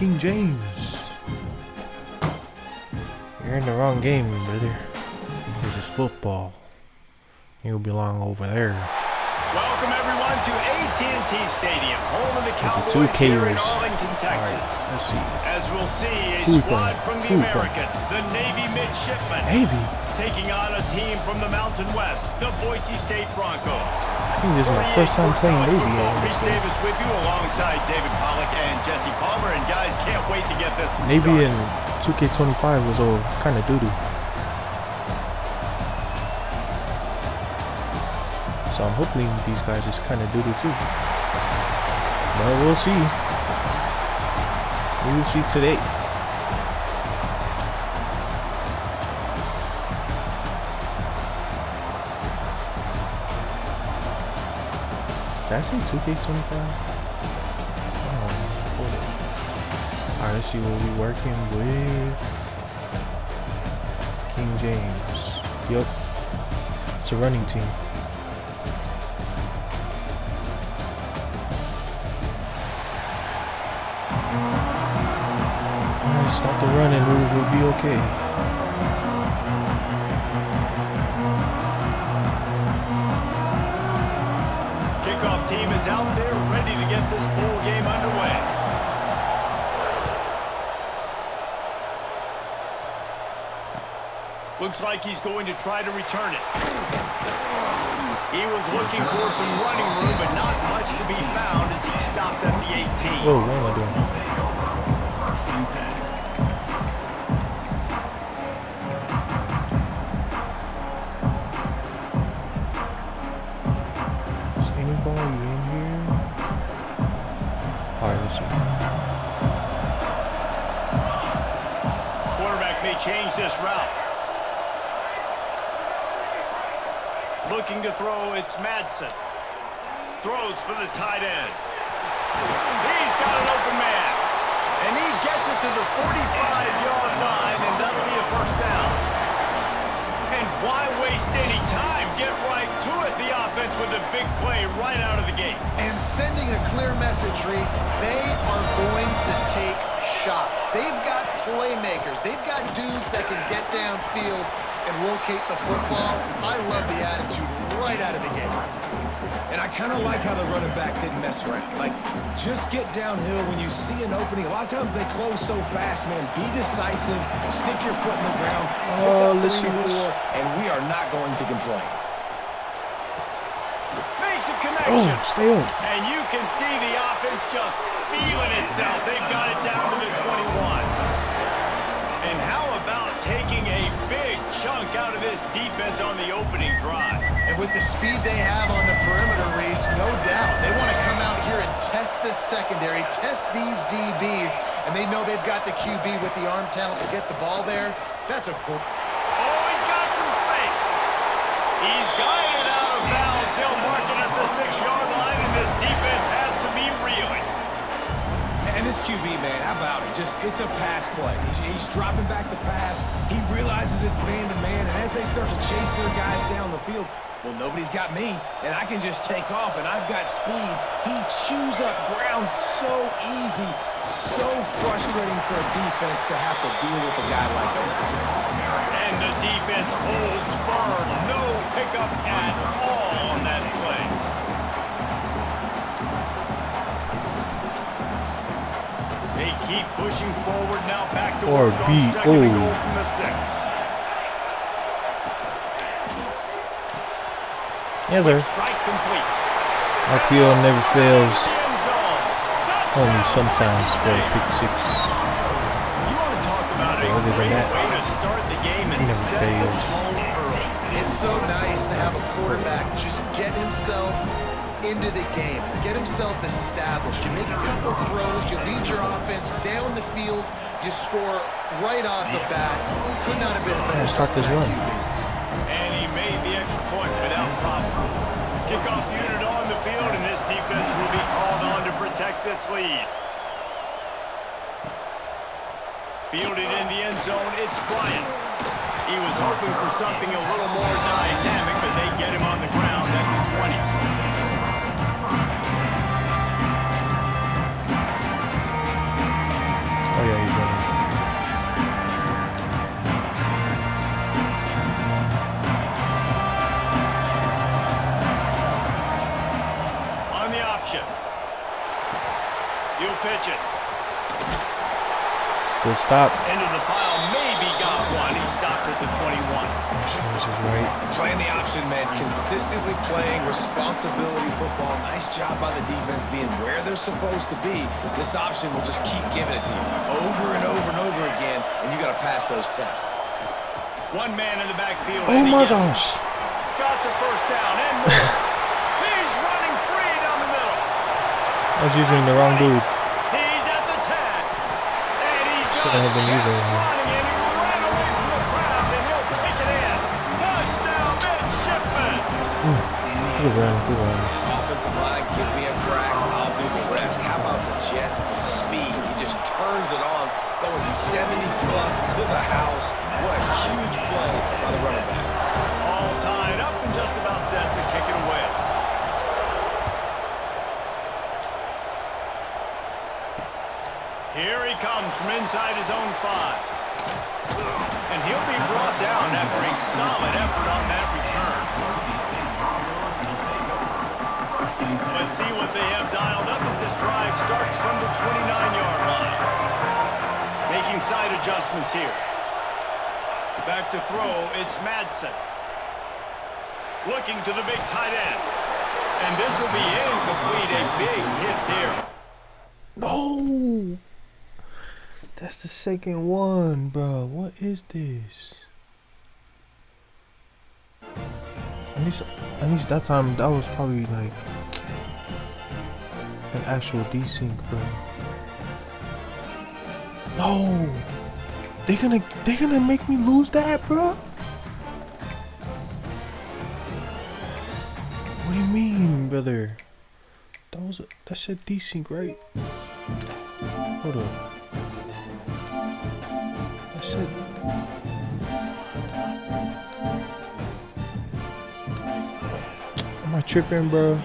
King James. You're in the wrong game, brother. This is football. You belong over there. Welcome everyone to AT&T Stadium, home of the Cowboys two here in Kers. Arlington, Texas. Alright, let's see. As we'll see a Who we squad playing? from the Who we American, the Navy midshipmen, Navy. taking on a team from the Mountain West, the Boise State Broncos. I think this is my first time playing Navy on this Reese game. Davis with you alongside David Pollock and Jesse Palmer, and guys, can't wait to get this one Navy started. and 2K25 was all kind of doo-doo. So I'm hoping these guys is kind of doo-doo too. But we'll see. We will see today. Did I say 2K25? Oh, hold it. Alright, let's see what we're working with. King James. Yup. It's a running team. Alright, stop the run and we'll be okay. Kickoff team is out there ready to get this bowl game underway. Looks like he's going to try to return it. He was looking for some running room, but not much to be found as he stopped at the 18. Whoa, what am I doing? Is anybody in here? Alright, let's see. Quarterback may change this route. Looking to throw, it's Madsen. Throws for the tight end. He's got an open man. And he gets it to the 45-yard line, and that'll be a first down. And why waste any time? Get right to it, the offense with a big play right out of the gate. And sending a clear message, Reese, they are going to take shots. They've got playmakers. They've got dudes that can get downfield and locate the football. I love the attitude right out of the gate. And I kind of like how the running back didn't mess around. Like, just get downhill when you see an opening. A lot of times they close so fast, man. Be decisive. Stick your foot in the ground. Pick up 3 or 4, and we are not going to complain. Makes a connection. Oh, stay up. And you can see the offense just feeling itself. They've got it down to the 21. And how about taking a big chunk out of this defense on the opening drive? And with the speed they have on the perimeter, Reese, no doubt, they want to come out here and test this secondary, test these DBs, and they know they've got the QB with the arm talent to get the ball there. That's a cool. Oh, he's got some space. He's got it out of bounds. They'll mark it at the 6-yard line, and this defense has to be reeling. And this QB, man, how about it? It's a pass play. He's dropping back to pass. He realizes it's man-to-man, and as they start to chase their guys down the field, well, nobody's got me, and I can just take off, and I've got speed. He chews up ground so easy, so frustrating for a defense to have to deal with a guy like this. And the defense holds firm. No pickup at all on that play. They keep pushing forward now, back to work on second and goal from the 6. Yes, sir. Strike complete. RPO never fails. End zone. Only Touchdown, sometimes Boise for a State. pick 6. You want to talk about a Other than great that, way to start the game and he never set failed. the tone early. It's so nice to have a quarterback just get himself into the game, get himself established. You make a couple throws, you lead your offense down the field, you score right off the bat. Could not have been a better Start this from that run. QB. And he made the extra point without problem. Kickoff unit on the field, and this defense will be called on to protect this lead. Fielded in the end zone, it's Bryant. He was hoping for something a little more dynamic, but they get him on the ground at the 20. He'll pitch it. Good stop. Into the pile, maybe got one. He stopped at the 21. Insurance is right. Playing the option, man. Consistently playing responsibility football. Nice job by the defense being where they're supposed to be. This option will just keep giving it to you over and over and over again, and you got to pass those tests. One man in the backfield. Oh my gosh. Got the first down and more. He's running free down the middle. I was using the wrong dude. He's at the 10. And he just Shouldn't have been kept using him. running, and he ran away from the crowd, and he'll take it in. Touchdown, midshipman. Good run, good run. Offensive line, give me a crack. I'll do the rest. How about the Jets? The speed. He just turns it on, going 70-plus to the house. What a huge play by the running back. All tied up and just about set to kick it away. Here he comes from inside his own 5. And he'll be brought down after a solid effort on that return. Let's see what they have dialed up as this drive starts from the 29-yard line. Making side adjustments here. Back to throw, it's Madsen. Looking to the big tight end. And this will be incomplete, a big hit there. No! That's the second one, bro. What is this? At least that time, that was probably like an actual desync, bro. No! They gonna make me lose that, bro? What do you mean, brother? That said desync, right? Hold up. That's it. Am I tripping, bro?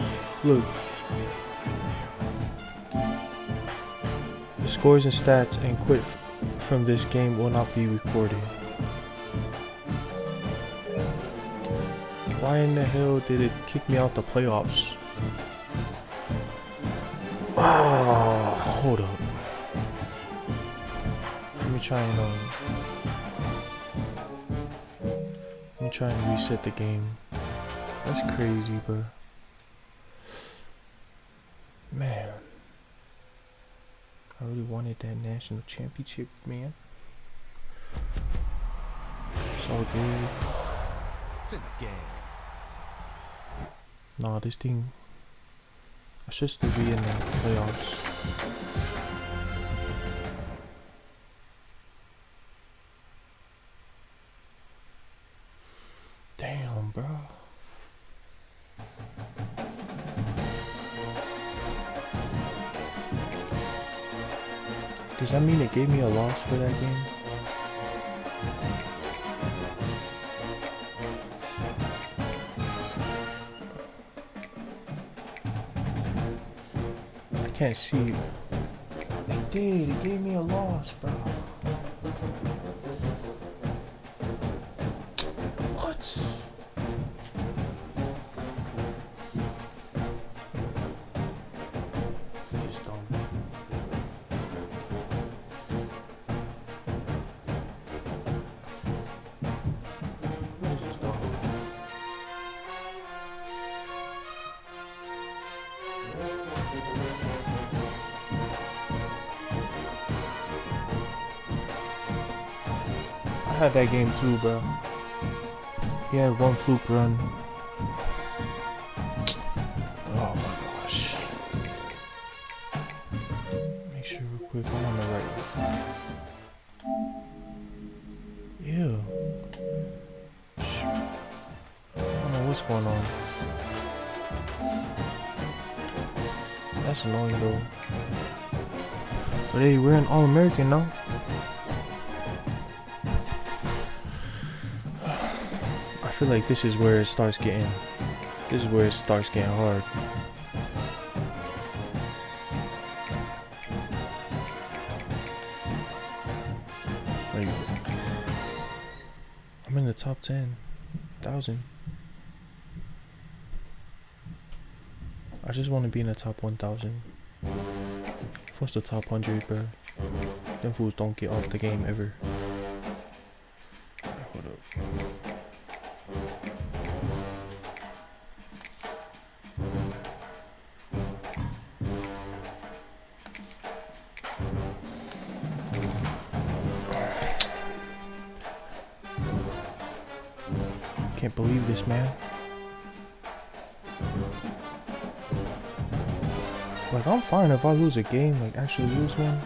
Look. The scores and stats and quit from this game will not be recorded. Why in the hell did it kick me out the playoffs? Oh, hold up. Let me try and reset the game. That's crazy, bro. Man, I really wanted that national championship, man. It's all good. It's in the game. Nah, this thing, I should still be in the playoffs. Damn, bro. Does that mean it gave me a loss for that game? I can't see. It did. It gave me a loss, bro. What? Just dumb. This is dumb. I had that game too, bro. He had one fluke run. Oh my gosh. Make sure real quick I'm on the right. Yeah. I don't know what's going on. That's annoying though. But hey, we're an All-American now. I feel like this is where it starts getting hard. Like, I'm in the top 10,000. I just want to be in the top 1,000 What's the top 100, bro? Them fools don't get off the game ever. Alright, hold up. Can't believe this, man. Like, I'm fine if I lose a game, like actually lose one.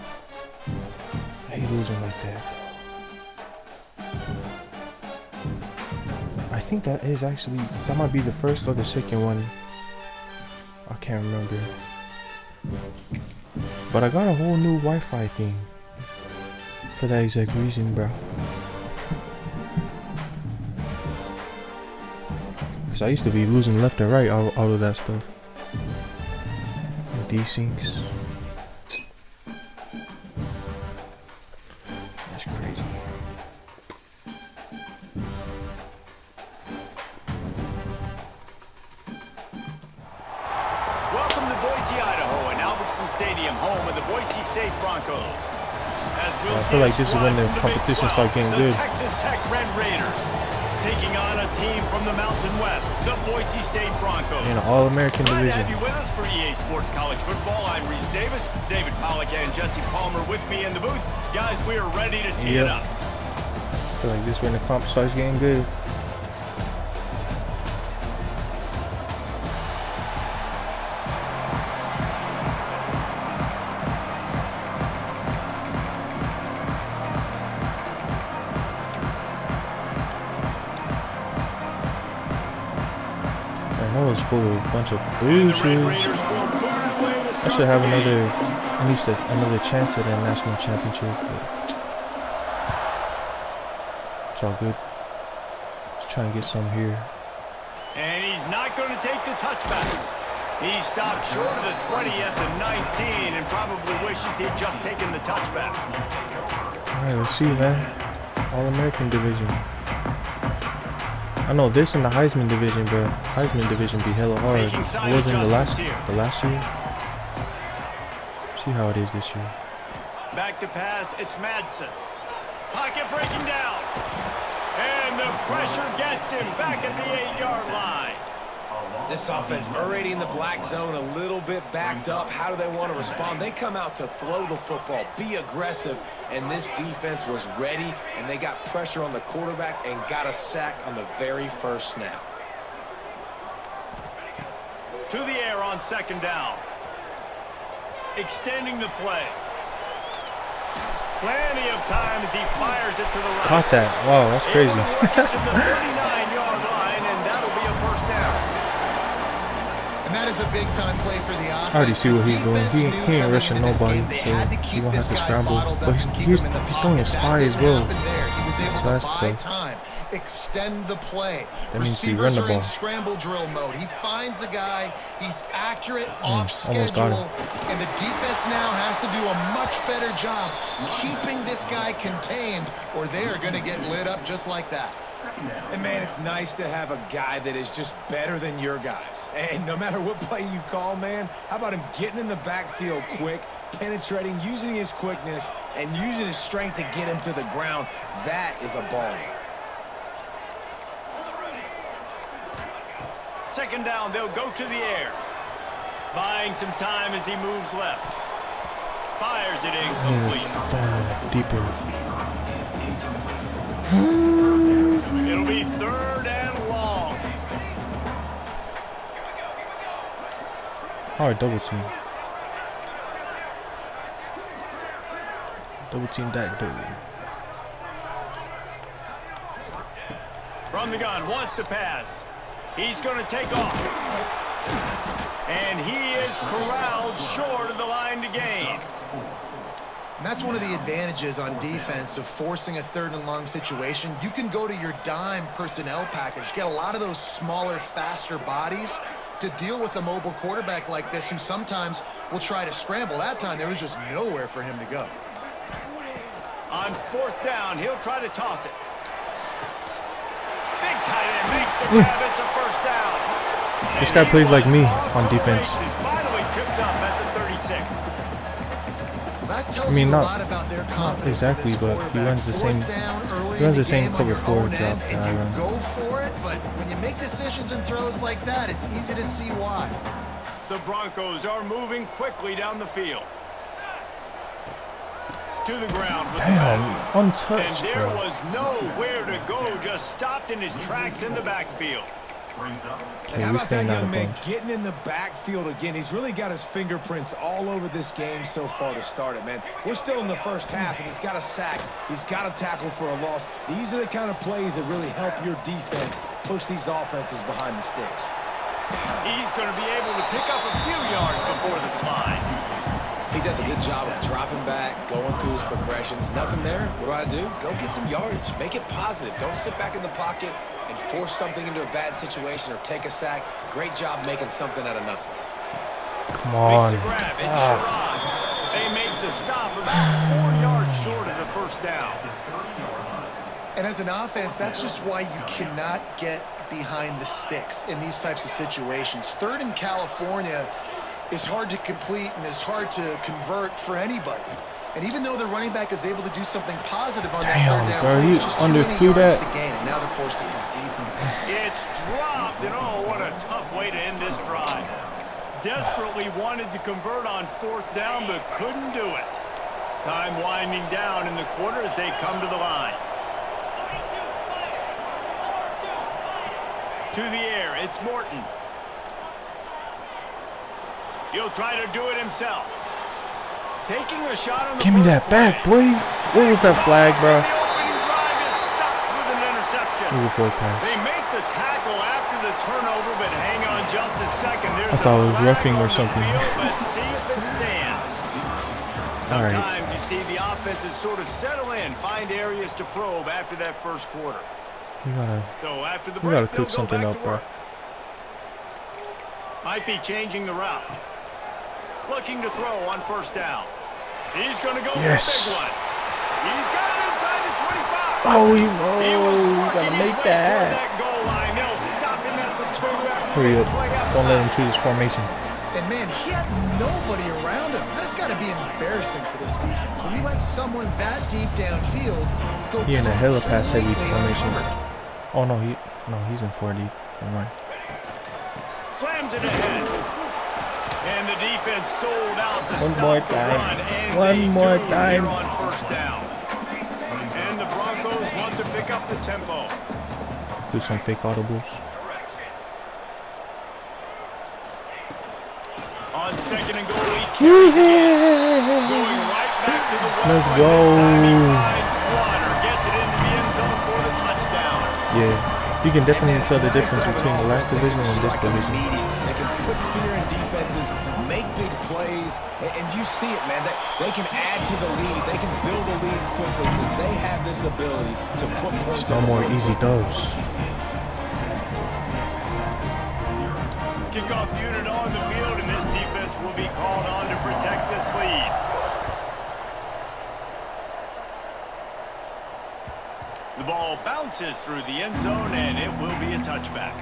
I hate losing like that. I think that is actually, that might be the first or the second one. I can't remember. But I got a whole new Wi-Fi thing. For that exact reason, bro. Because I used to be losing left and right out of that stuff. Desyncs. That's crazy. Welcome to Boise, Idaho, and Albertson Stadium, home of the Boise State Broncos. As we'll I feel like this is when the competition starts getting good. Texas Tech Red Raiders taking on a team from the Mountain West, the Boise State Broncos. In an All-American Glad division. to have you with us for EA Sports College Football. I'm Reese Davis, David Pollack, and Jesse Palmer with me in the booth. Guys, we are ready to tee it up. I feel like this is when the comp starts getting good. That was full of a bunch of bullshit. I should have another, at least another chance at a national championship. But it's all good. Let's try and get some here. And he's not going to take the touchback. He stopped short of the 20 at the 19 and probably wishes he'd just taken the touchback. All right, let's see, man. All-American division. I know this in the Heisman division, but Heisman division be hella hard. It wasn't the last year. See how it is this year. Back to pass, it's Madsen. Pocket breaking down. And the pressure gets him back at the 8-yard line. This offense already in the black zone, a little bit backed up. How do they want to respond? They come out to throw the football, be aggressive, and this defense was ready, and they got pressure on the quarterback and got a sack on the very first snap. To the air on second down. Extending the play. Plenty of time as he fires it to the right. Caught that. Wow, that's crazy. Able to work it to the 39-yard line, and that'll be a first down. And that is a big-time play for the offense. I already see what he's doing. He ain't rushing nobody, so he won't have to scramble. But he's throwing a spy as well. So that's tough. Extend the play. That means he run the ball. Scramble drill mode. He finds a guy. He's accurate, off almost got schedule, and the defense now has to do a much better job keeping this guy contained, or they are going to get lit up just like that. And man, it's nice to have a guy that is just better than your guys. And no matter what play you call, man, how about him getting in the backfield quick, penetrating, using his quickness, and using his strength to get him to the ground? That is a ball. Second down, they'll go to the air. Buying some time as he moves left. Fires it incomplete. Deeper. It'll be third and long. Hard double team. Double team that dude. From the gun, wants to pass. He's going to take off. And he is corralled short of the line to gain. And that's one of the advantages on defense of forcing a third and long situation. You can go to your dime personnel package. Get a lot of those smaller, faster bodies to deal with a mobile quarterback like this who sometimes will try to scramble. That time, there was just nowhere for him to go. On fourth down, he'll try to toss it. Big tight end makes the grab. It's a first down. This guy plays like me on defense. He's finally tripped up at the 36. That tells I mean, you a not- lot about their Not confidence in exactly, this but he quarterback. runs the Fourth same. down early He runs in the same game on cover your 4 own drop end, that and I you run. go for it, but when you make decisions and throws like that, it's easy to see why. The Broncos are moving quickly down the field. To the ground with the Damn, bat. untouched, And there bro. was nowhere to go, just stopped in his tracks in the backfield. Okay, How we about staying that out young a man bunch. getting in the backfield again? He's really got his fingerprints all over this game so far to start it, man. We're still in the first half, and he's got a sack. He's got a tackle for a loss. These are the kind of plays that really help your defense push these offenses behind the sticks. He's going to be able to pick up a few yards before the slide. He does a good job of dropping back, going through his progressions. Nothing there. What do? Go get some yardage. Make it positive. Don't sit back in the pocket and force something into a bad situation or take a sack. Great job making something out of nothing. Come Makes on. the grab. It's Sherrod. They make the stop about 4 yards short of the first down. And as an offense, that's just why you cannot get behind the sticks in these types of situations. Third in California is hard to complete and is hard to convert for anybody. And even though the running back is able to do something positive on that third down bro, play, he it's just too many underthrew yards that. to gain, and now they're forced to punt. It's dropped, and oh, what a tough way to end this drive. Desperately wanted to convert on fourth down, but couldn't do it. Time winding down in the quarter as they come to the line. To the air, it's Morton. He'll try to do it himself. Taking a shot on the Give me first that back, play. boy. What was that flag, bro? The opening drive is stopped with an interception. Move forward pass. They make the tackle after the turnover, but hang on just a second. There's I thought it was a flag roughing or on the something. field. Let's see if it stands. All right. Sometimes you see the offenses sort of settle in, find areas to probe after that first quarter. We So after the gotta break, cook they'll go something back up, to bro. work. Might be changing the route. Looking to throw on first down. He's going to go Yes. for a big one. He's got it inside the 25. Oh, He was you working gotta his make way toward that. that goal line. They'll stop him at the 2 after Hurry the up. play out Don't let him time. choose his formation. And man, he had nobody around him. That has got to be embarrassing for this defense. When you let someone that deep downfield go He in a hella pass heavy completely formation. uncovered. Oh, no, he's in 4 deep. Never mind. Slams it ahead. And the defense sold out to One stop more the time. run. And One they more do time. here on first down. And the Broncos want to pick up the tempo. Do some fake audibles. On second and goal, he carries again. Going right back to the one. Let's point. go. This time he finds Water. Gets it into the end zone for the touchdown. Yeah, you can definitely And tell the it's nice difference to have between an the last offense that division can and this strike division. immediately. They can put fear in defenses, make big plays, and you see it, man. They can add to the lead. They can build a lead quickly because they have this ability to put points No on the more board. easy dubs. Kickoff unit on the field, and this defense will be called on to protect this lead. The ball bounces through the end zone, and it will be a touchback.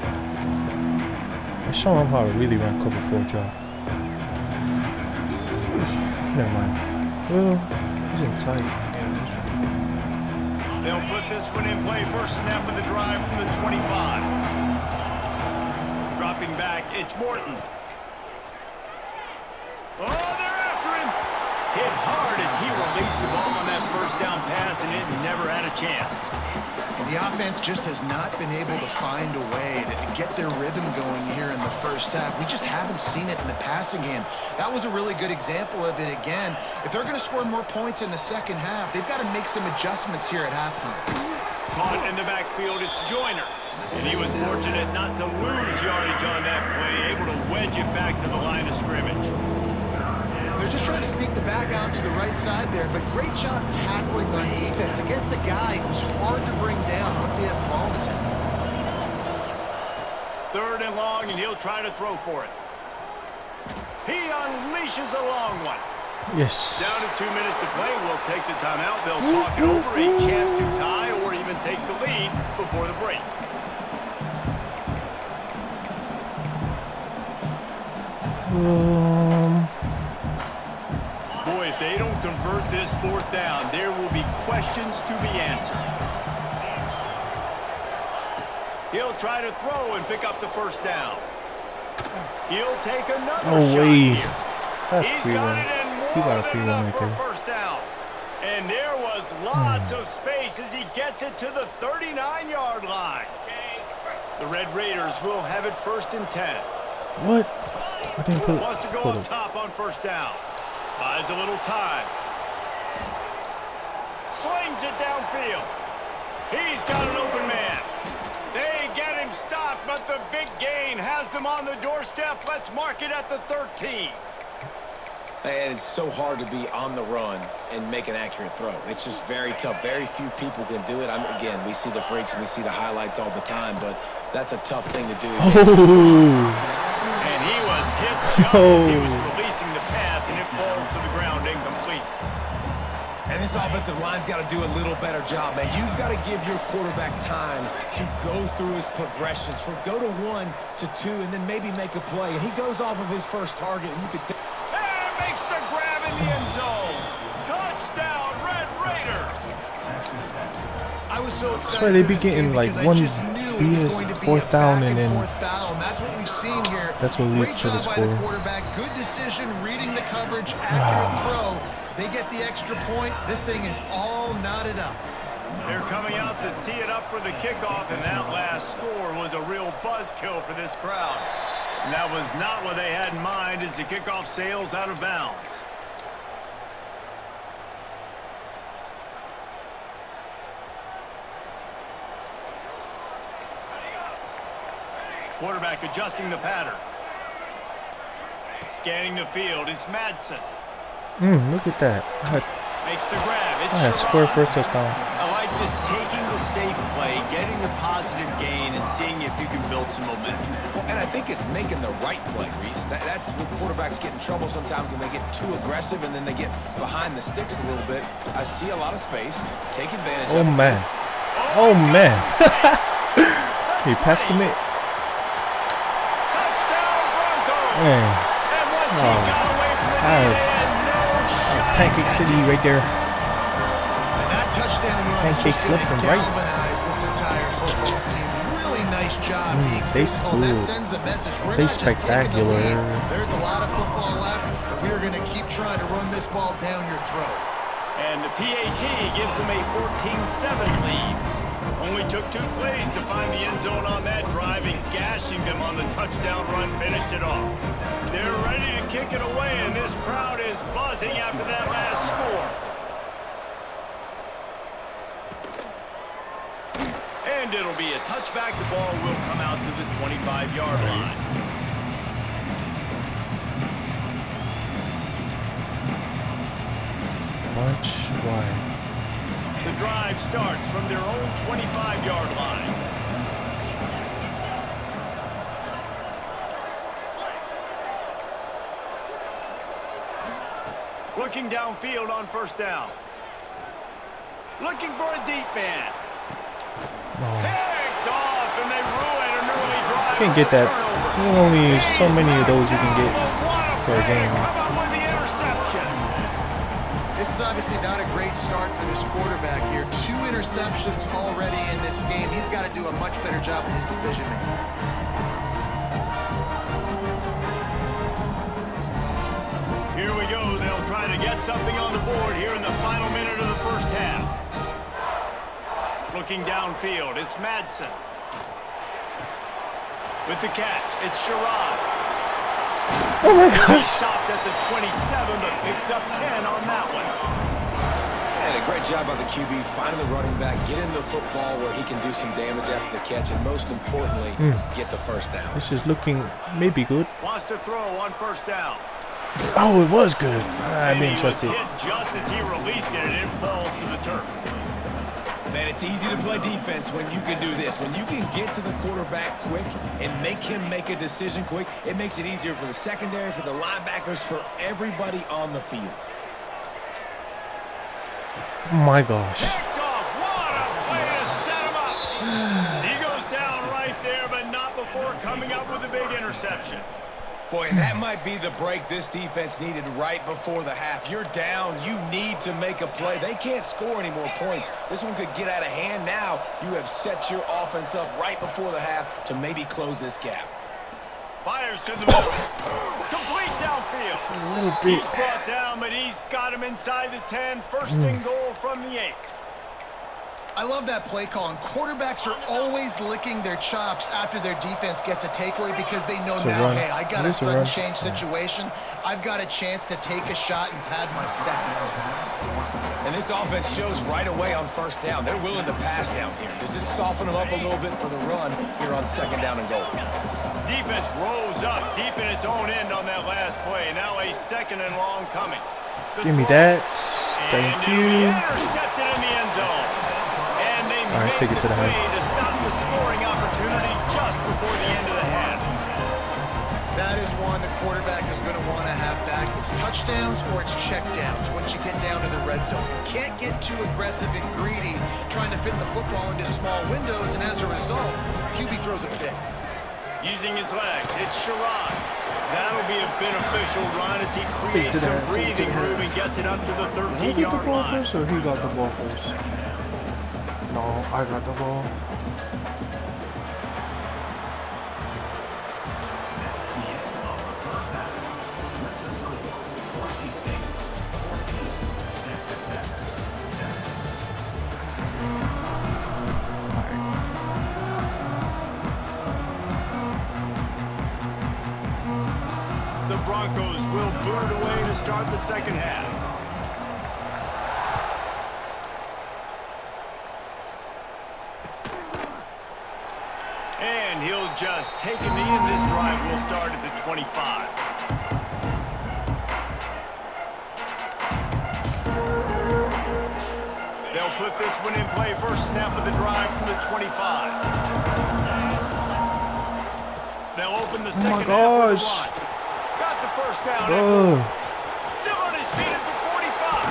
Let's show him how to really run cover 4 job. Never mind. Well, he's in tight. Yeah, They'll put this one in play. First snap of the drive from the 25. Dropping back, it's Morton. Oh, they're after him. Hit hard as he released the ball on that first down pass, and it never had a chance. The offense just has not been able to find a way to get their rhythm going here in the first half. We just haven't seen it in the passing game. That was a really good example of it again. If they're going to score more points in the second half, they've got to make some adjustments here at halftime. Caught in the backfield, it's Joyner. And he was fortunate not to lose yardage on that play, able to wedge it back to the line of scrimmage. They're just trying to sneak the back out to the right side there, but great job tackling on defense against a guy who's hard to bring down once he has the ball in his hand. Third and long, and he'll try to throw for it. He unleashes a long one. Yes. Down to 2 minutes to play. We'll take the timeout. They'll talk it over, a chance to tie or even take the lead before the break. know if they don't convert this fourth down, there will be questions to be answered. He'll try to throw and pick up the first down. He'll take another shot here. That's He's free got run. it in He got more a free than run enough right for a there. first down. And there was lots of space as he gets it to the 39-yard line. The Red Raiders will have it 1st and 10. What? I didn't put. Wants to go Hold up up. top on first down. Buys a little time. Slings it downfield. He's got an open man. They get him stopped, but the big gain has them on the doorstep. Let's mark it at the 13. And it's so hard to be on the run and make an accurate throw. It's just very tough. Very few people can do it. Again, we see the freaks and we see the highlights all the time, but that's a tough thing to do. And he was hit just as he was releasing the pass, and it falls to the ground incomplete. And this offensive line's got to do a little better job, man. You've got to give your quarterback time to go through his progressions. From go to 1 to 2, and then maybe make a play. And he goes off of his first target, and you could tell. And makes the grab in the end zone. Touchdown, Red Raiders. I was so excited. That's why they for be this getting game like because I one just knew it was BS going to be fourth a down back and then forth battle, and that's what we've seen here. that's what leads Great to the job by the score. quarterback. Good decision, reading the coverage, accurate throw. They get the extra point. This thing is all knotted up. They're coming out to tee it up for the kickoff, and that last score was a real buzzkill for this crowd. And that was not what they had in mind as the kickoff sails out of bounds. Quarterback adjusting the pattern. Scanning the field, it's Madsen. Look at that. Makes the grab, it's I had scored Sherrod. for a touchdown. I like this, taking the safe play, getting the positive gain, and seeing if you can build some momentum. Well, and I think it's making the right play, Reese. That's when quarterbacks get in trouble sometimes when they get too aggressive and then they get behind the sticks a little bit. I see a lot of space. Take advantage Oh of it. man. Oh man. Can you pass commit? Touchdown, Broncos! Man. And once he got away from the That lead, was- and no That's shot. Pancake City right there. And that touchdown was Pancake just slip going from to right. galvanize this entire football team. Really nice job being they physical. And that schooled. sends a message. We're They not just taking the spectacular. lead. There's a lot of football left, but we are going to keep trying to run this ball down your throat. And the PAT gives them a 14-7 lead. Only took 2 plays to find the end zone on that drive, and gashing them on the touchdown run finished it off. They're ready to kick it away, and this crowd is buzzing after that last score. And it'll be a touchback. The ball will come out to the 25-yard line. Bunch wide. The drive starts from their own 25-yard line. Looking downfield on first down. Looking for a deep man. Picked off, and they ruin an early drive. Can't get that. There's only so many of those you can get for a game. Come up with the interception. This is obviously not a great start for this quarterback here. 2 interceptions already in this game. He's got to do a much better job with his decision-making. Here we go. They'll try to get something on the board here in the final minute of the first half. Looking downfield, it's Madsen. With the catch, it's Sherrod. Oh my He gosh. stopped at the 27, but picks up 10 on that one. And a great job by the QB, finding the running back, get him the football where he can do some damage after the catch, and most importantly, get the first down. This is looking maybe good. Wants to throw on first down. Oh, it was good. I And he didn't trust was it. hit just as he released it, and it falls to the turf. Man, it's easy to play defense when you can do this. When you can get to the quarterback quick and make him make a decision quick, it makes it easier for the secondary, for the linebackers, for everybody on the field. Oh my gosh. Picked off. What a way to set him up. He goes down right there, but not before coming up with a big interception. Boy, and that might be the break this defense needed right before the half. You're down. You need to make a play. They can't score any more points. This one could get out of hand now. You have set your offense up right before the half to maybe close this gap. Fires to the middle. Complete downfield. Just a little bit. He's brought down, but he's got him inside the 10. First and goal from the 8. I love that play call, and quarterbacks are always licking their chops after their defense gets a takeaway because they know now, hey, I got a sudden change situation. I've got a chance to take a shot and pad my stats. And this offense shows right away on first down. They're willing to pass down here. Does this soften them up a little bit for the run here on second down and goal? Defense rose up deep in its own end on that last play. Now a second and long coming. Give me that. Thank you. Intercepted in the end zone. And they All right, let's take it to the half. to stop the scoring opportunity just before the end of the half. That is one the quarterback is going to want to have back. It's touchdowns or it's checkdowns once you get down to the red zone. You can't get too aggressive and greedy trying to fit the football into small windows, and as a result, QB throws a pick. Using his legs, it's Sherrod. That'll be a beneficial run as he creates some breathing room and gets it up to the 13-yard line. First, or he got the ball first? No, I got the ball. The Broncos will boot away to start the second half. And he'll just take a knee, and this drive will start at the 25. They'll put this one in play. First snap of the drive from the 25. They'll open the second half with a run. Got the first down. Still on his feet at the 45.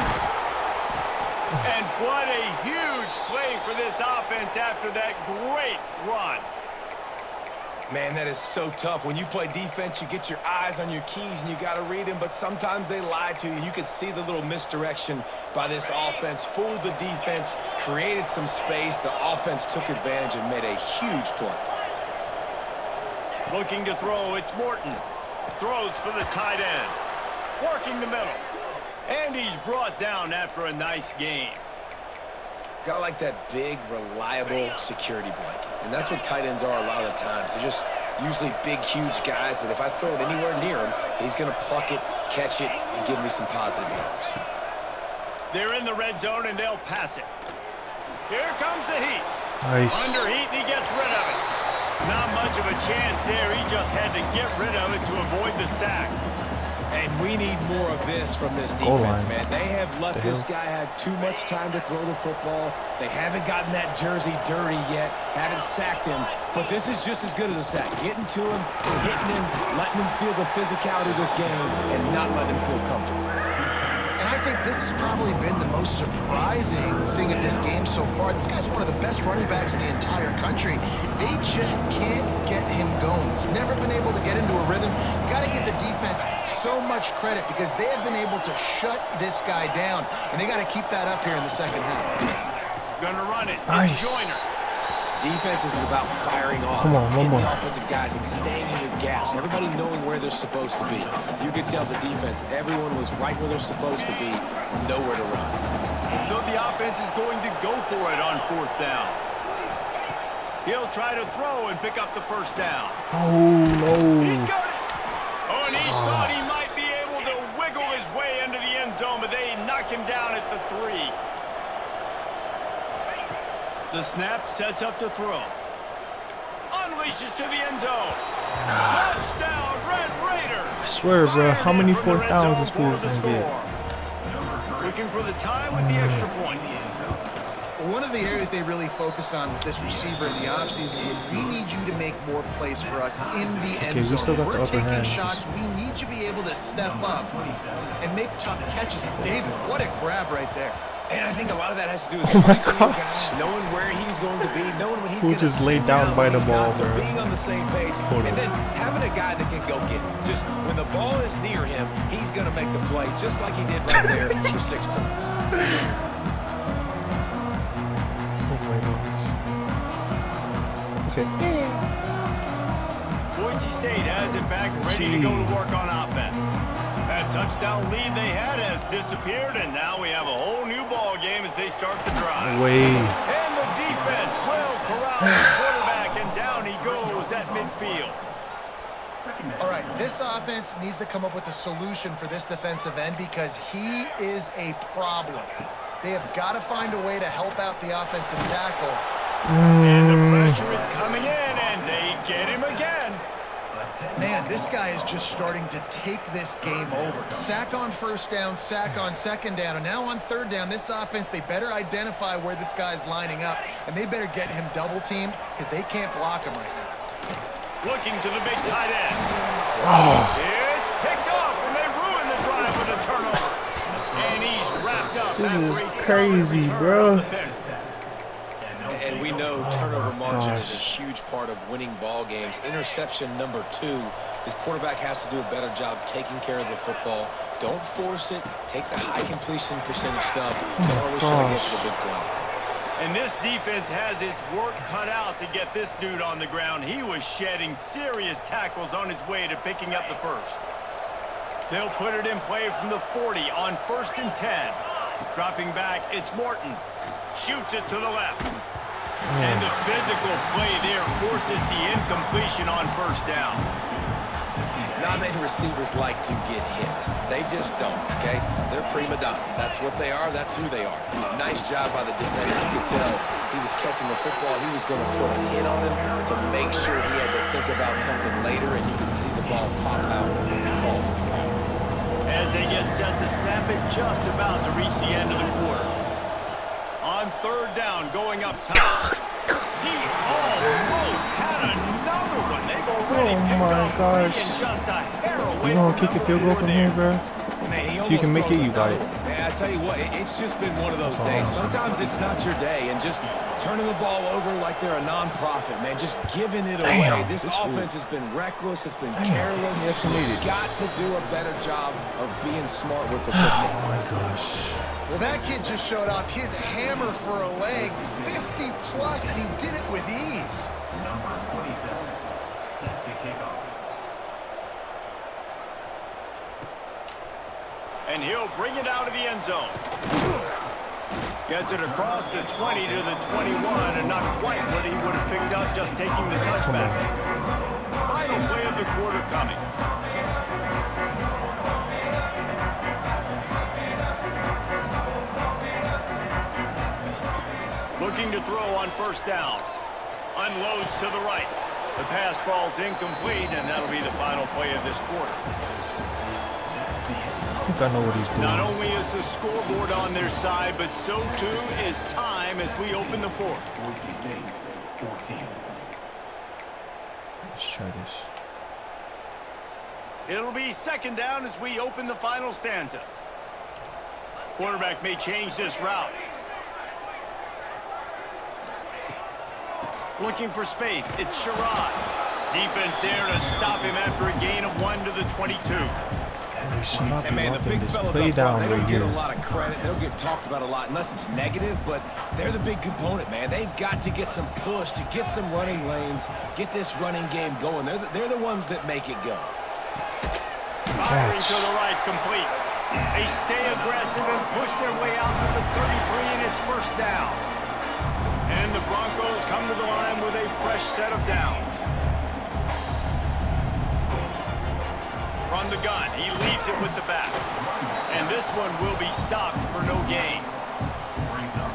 And what a huge play for this offense after that great run. Man, that is so tough. When you play defense, you get your eyes on your keys and you got to read them, but sometimes they lie to you. You could see the little misdirection by this offense, fooled the defense, created some space. The offense took advantage and made a huge play. Looking to throw, it's Morton. Throws for the tight end. Working the middle. And he's brought down after a nice gain. Gotta like that big, reliable security blanket. And that's what tight ends are a lot of the times. They're just usually big, huge guys that if I throw it anywhere near him, he's going to pluck it, catch it, and give me some positive yards. They're in the red zone, and they'll pass it. Here comes the heat. Nice. Under heat, and he gets rid of it. Not much of a chance there. He just had to get rid of it to avoid the sack. And we need more of this from this defense, man. They have let this guy have too much time to throw the football. They haven't gotten that jersey dirty yet, haven't sacked him. But this is just as good as a sack. Getting to him, hitting him, letting him feel the physicality of this game, and not letting him feel comfortable. And I think this has probably been the most surprising thing of this game so far. This guy's one of the best running backs in the entire country. They just can't get him going. He's never been able to get into a rhythm. You got to give the defense so much credit because they have been able to shut this guy down, and they got to keep that up here in the second half. Gonna run it. Nice. It's Joyner. Defense is about firing off, Come on, one hitting more. the offensive guys and staying in your gaps. Everybody knowing where they're supposed to be. You could tell the defense, everyone was right where they're supposed to be, nowhere to run. So the offense is going to go for it on fourth down. He'll try to throw and pick up the first down. Oh, no. He's got it. Oh, and he thought he might be able to wiggle his way into the end zone, but they knock him down at the 3. The snap sets up the throw. Unleashes to the end zone. Touchdown, Red Raiders. I swear, bro, how many fourth downs this fool can get? Looking for the tie with the extra point. One of the areas they really focused on with this receiver in the offseason was we need you to make more plays for us in the end zone. We still got the We're upper taking hand. shots. We need you to be able to step up and make tough catches. And David, what a grab right there. And I think a lot of that has to do with Oh my trusting your gosh. guy, knowing where he's going to be, knowing when he's Who going to just laid down by the ball, so bro. being on the same page, and then having a guy that can go get him. Just when the ball is near him, he's going to make the play, just like he did right there for 6 points. Oh my gosh. He said, Boise State has it back, ready to go to work on offense. That touchdown lead they had has disappeared, and now we have a whole new ball game as they start the drive. wait. And the defense will corral the quarterback, and down he goes at midfield. All right, this offense needs to come up with a solution for this defensive end because he is a problem. They have got to find a way to help out the offensive tackle. And the pressure is coming in, and they get him again. Man, this guy is just starting to take this game over. Sack on first down, sack on second down, and now on third down, this offense, they better identify where this guy's lining up, and they better get him double-teamed because they can't block him right now. Looking to the big tight end. It's picked off, and they ruin the drive with a turnover. And he's wrapped up. This is crazy, bro. And we know turnover margin is a huge part of winning ball games. Interception number 2. This quarterback has to do a better job taking care of the football. Don't force it. Take the high completion percentage stuff. Don't always try to get to the big play. And this defense has its work cut out to get this dude on the ground. He was shedding serious tackles on his way to picking up the first. They'll put it in play from the 40 on 1st and 10. Dropping back, it's Morton. Shoots it to the left. And the physical play there forces the incompletion on 1st down. Not many receivers like to get hit. They just don't, okay? They're prima donnas. That's what they are. That's who they are. Nice job by the defender. You could tell he was catching the football. He was going to put a hit on him to make sure he had to think about something later, and you could see the ball pop out and fall to the ground. As they get set to snap it, just about to reach the end of the quarter. On 3rd down, going up top. He almost had another one. They've already picked off 3 and just a hair away. You gonna kick a field goal from here, bro? Man, If you can make it, you got it. Man, I tell you what, it's just been one of those days. Sometimes it's not your day, and just turning the ball over like they're a non-profit, man, just giving it away. This offense has been reckless. It's been careless. You've got to do a better job of being smart with the football. Oh my gosh. Well, that kid just showed off his hammer for a leg, 50-plus, and he did it with ease. Number 27, set to kick off. And he'll bring it out of the end zone. Gets it across the 20 to the 21, and not quite what he would have picked up just taking the touchback. Final play of the quarter coming. Looking to throw on 1st down. Unloads to the right. The pass falls incomplete, and that'll be the final play of this quarter. I think I know what he's doing. Not only is the scoreboard on their side, but so too is time as we open the 4th. Boise State, 14. Let's try this. It'll be 2nd down as we open the final stanza. Quarterback may change this route. Looking for space, it's Sherrod. Defense there to stop him after a gain of 1 to the 22. We should not be And man, the walking big this fellas play up down front, they right don't get here. a lot of credit. They'll get talked about a lot unless it's negative, but they're the big component, man. They've got to get some push, to get some running lanes, get this running game going. They're the ones that make it go. Firing to the right, complete. They stay aggressive and push their way out to the 33, and it's 1st down. And the Broncos come to the line with a fresh set of downs. From the gun, he leaves it with the back. And this one will be stopped for no gain.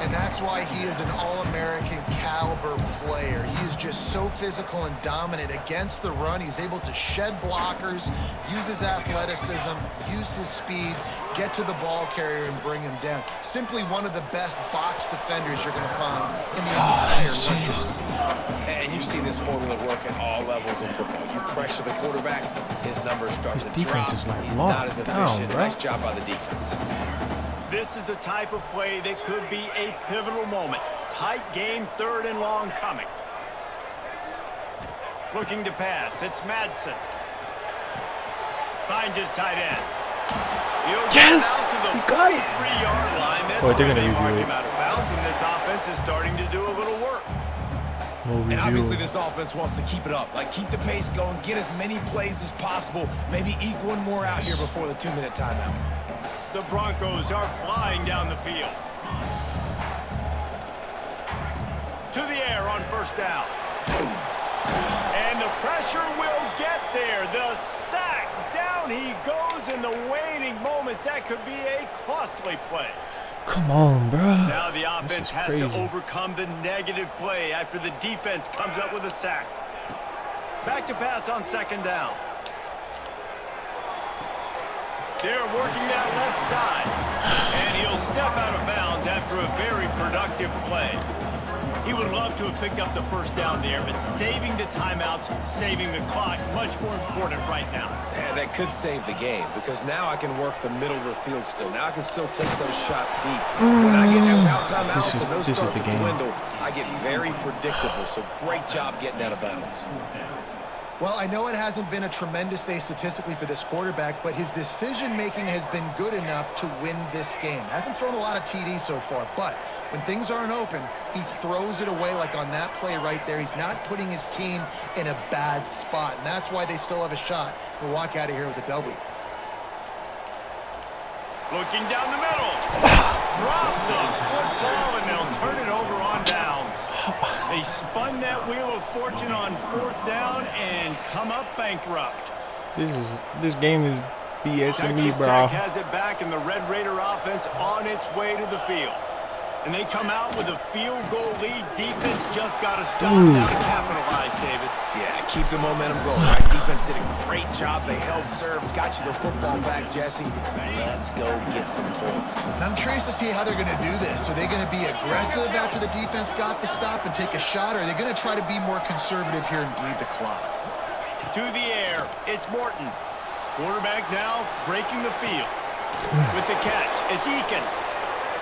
And that's why he is an All-American caliber player. He is just so physical and dominant against the run. He's able to shed blockers, use his athleticism, use his speed, get to the ball carrier and bring him down. Simply one of the best box defenders you're going to find in the entire league. And you've seen this formula work at all levels of football. You pressure the quarterback, his numbers start to drop. defense is like He's locked not as down, efficient. bro. Nice job by the defense. This is the type of play that could be a pivotal moment. Tight game, 3rd and long coming. Looking to pass. It's Madsen. Finds his tight end. Yes! You got it! 3-yard line. That's Oh, they're where gonna they mark review him it. out of bounds, and this offense is starting to do a little work. No And obviously review. this offense wants to keep it up. Like, keep the pace going, get as many plays as possible, maybe eke one more out here before the 2-minute timeout. The Broncos are flying down the field. To the air on 1st down. And the pressure will get there. The sack. Down he goes in the waiting moments. That could be a costly play. Come on, bro. Now the offense has to overcome the negative play after the defense comes up with a sack. Back to pass on 2nd down. They're working that left side. And he'll step out of bounds after a very productive play. He would love to have picked up the 1st down there, but saving the timeouts, saving the clock, much more important right now. And that could save the game, because now I can work the middle of the field still. Now I can still take those shots deep. When I get without timeouts and those start to dwindle, I get very predictable. So great job getting out of bounds. Well, I know it hasn't been a tremendous day statistically for this quarterback, but his decision-making has been good enough to win this game. Hasn't thrown a lot of TDs so far, but when things aren't open, he throws it away like on that play right there. He's not putting his team in a bad spot, and that's why they still have a shot to walk out of here with a W. Looking down the middle. Drop the football, and they'll turn it over on downs. They spun that wheel of fortune on 4th down and come up bankrupt. This game is BS to me, Texas bro. Tech has it back, and the Red Raider offense on its way to the field. And they come out with a field goal lead. Defense just got to stop now to capitalize, David. Yeah, keep the momentum going, right? Defense did a great job. They held serve, got you the football back, Jesse. Let's go get some points. I'm curious to see how they're going to do this. Are they going to be aggressive after the defense got the stop and take a shot, or are they going to try to be more conservative here and bleed the clock? To the air, it's Morton. Quarterback now breaking the field. With the catch, it's Eakin.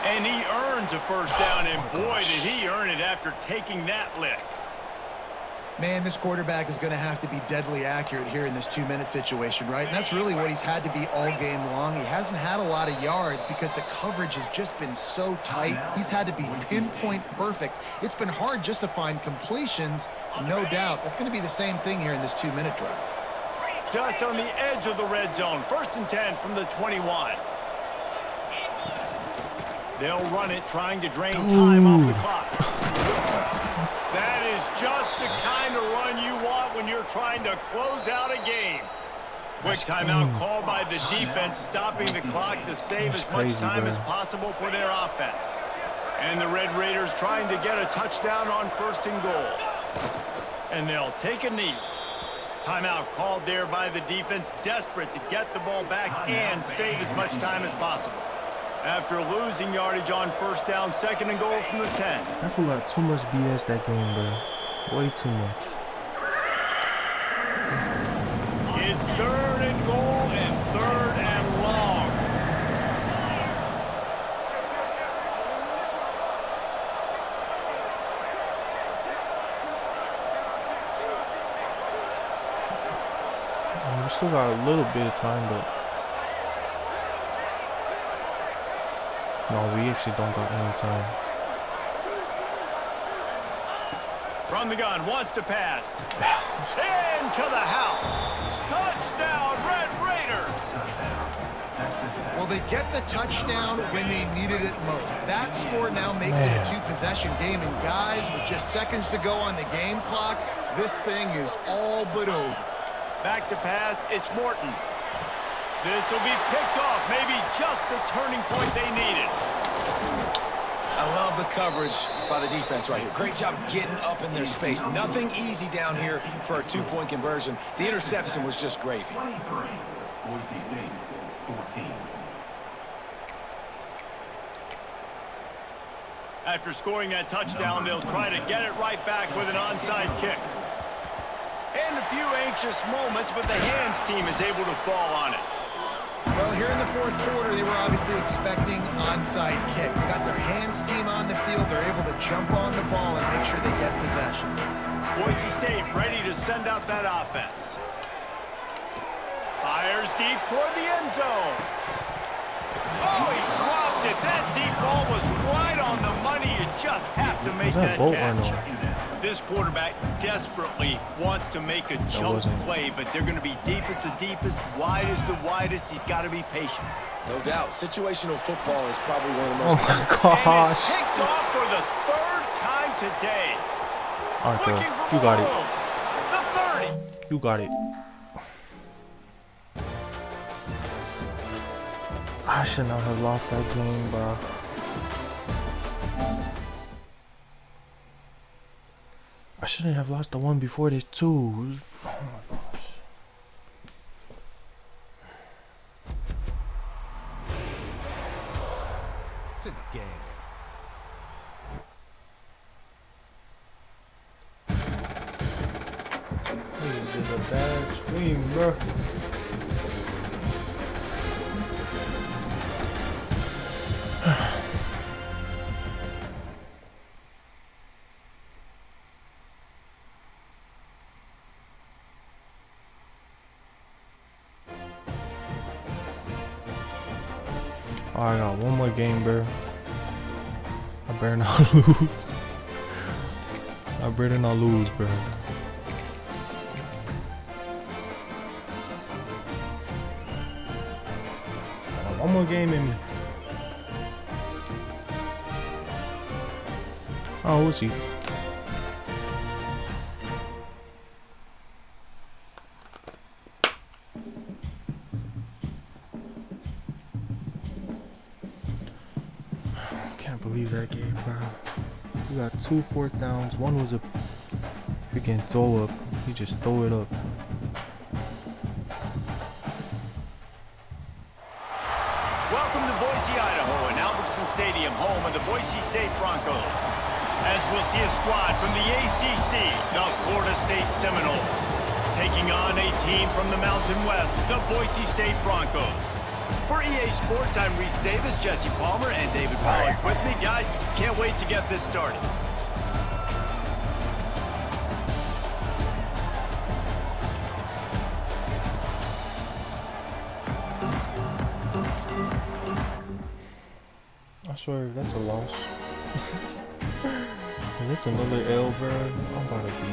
And he earns a 1st down, and boy, did he earn it after taking that lick. Man, this quarterback is going to have to be deadly accurate here in this 2-minute situation, right? And that's really what he's had to be all game long. He hasn't had a lot of yards because the coverage has just been so tight. He's had to be pinpoint perfect. It's been hard just to find completions, no doubt. That's going to be the same thing here in this 2-minute drive. Just on the edge of the red zone. 1st and 10 from the 21. They'll run it, trying to drain time off the clock. That is just the kind of run you want when you're trying to close out a game. Quick timeout called by the defense, stopping the clock to save as much time as possible for their offense. And the Red Raiders trying to get a touchdown on 1st and goal. And they'll take a knee. Timeout called there by the defense, desperate to get the ball back and save as much time as possible. After losing yardage on 1st down, 2nd and goal from the 10. I forgot too much BS that game, bro. Way too much. It's 3rd and goal and 3rd and long. We still got a little bit of time, but no, we actually don't got any time. From the gun, wants to pass. Into the house. Touchdown, Red Raiders. Well, they get the touchdown when they needed it most. That score now makes it a 2-possession game. And guys, with just seconds to go on the game clock, this thing is all but over. Back to pass, it's Morton. This will be picked off, maybe just the turning point they needed. I love the coverage by the defense right here. Great job getting up in their space. Nothing easy down here for a 2-point conversion. The interception was just gravy. 23, Boise State, 14. After scoring that touchdown, they'll try to get it right back with an onside kick. And a few anxious moments, but the hands team is able to fall on it. Well, here in the fourth quarter, they were obviously expecting onside kick. They got their hands team on the field. They're able to jump on the ball and make sure they get possession. Boise State ready to send out that offense. Fires deep toward the end zone. Oh, he dropped it. That deep ball was right on the money. You just have to make that catch. This quarterback desperately wants to make a jump play, but they're going to be deepest the deepest, widest the widest. He's got to be patient. No doubt, situational football is probably one of the most... Oh my gosh. And it's kicked off for the third time today. All right, Looking for you got it. The 30. You got it. I should not have lost that game, bro. I shouldn't have lost the one before this too. Oh my gosh. It's in the game. This is a bad stream, bro. Oh, I got one more game, bro. I better not lose. I better not lose, bro. I got one more game in me. Oh, we'll see. Can't believe that game, bro. We got 2 4th downs. One was a freaking throw up. He just throw it up. Welcome to Boise, Idaho, and Albertson Stadium, home of the Boise State Broncos. As we'll see a squad from the ACC, the Florida State Seminoles, taking on a team from the Mountain West, the Boise State Broncos. For EA Sports, I'm Reese Davis, Jesse Palmer, and David Pollock with me. Guys, can't wait to get this started. I swear, if that's a loss. If that's another L, bro, I'm about to be.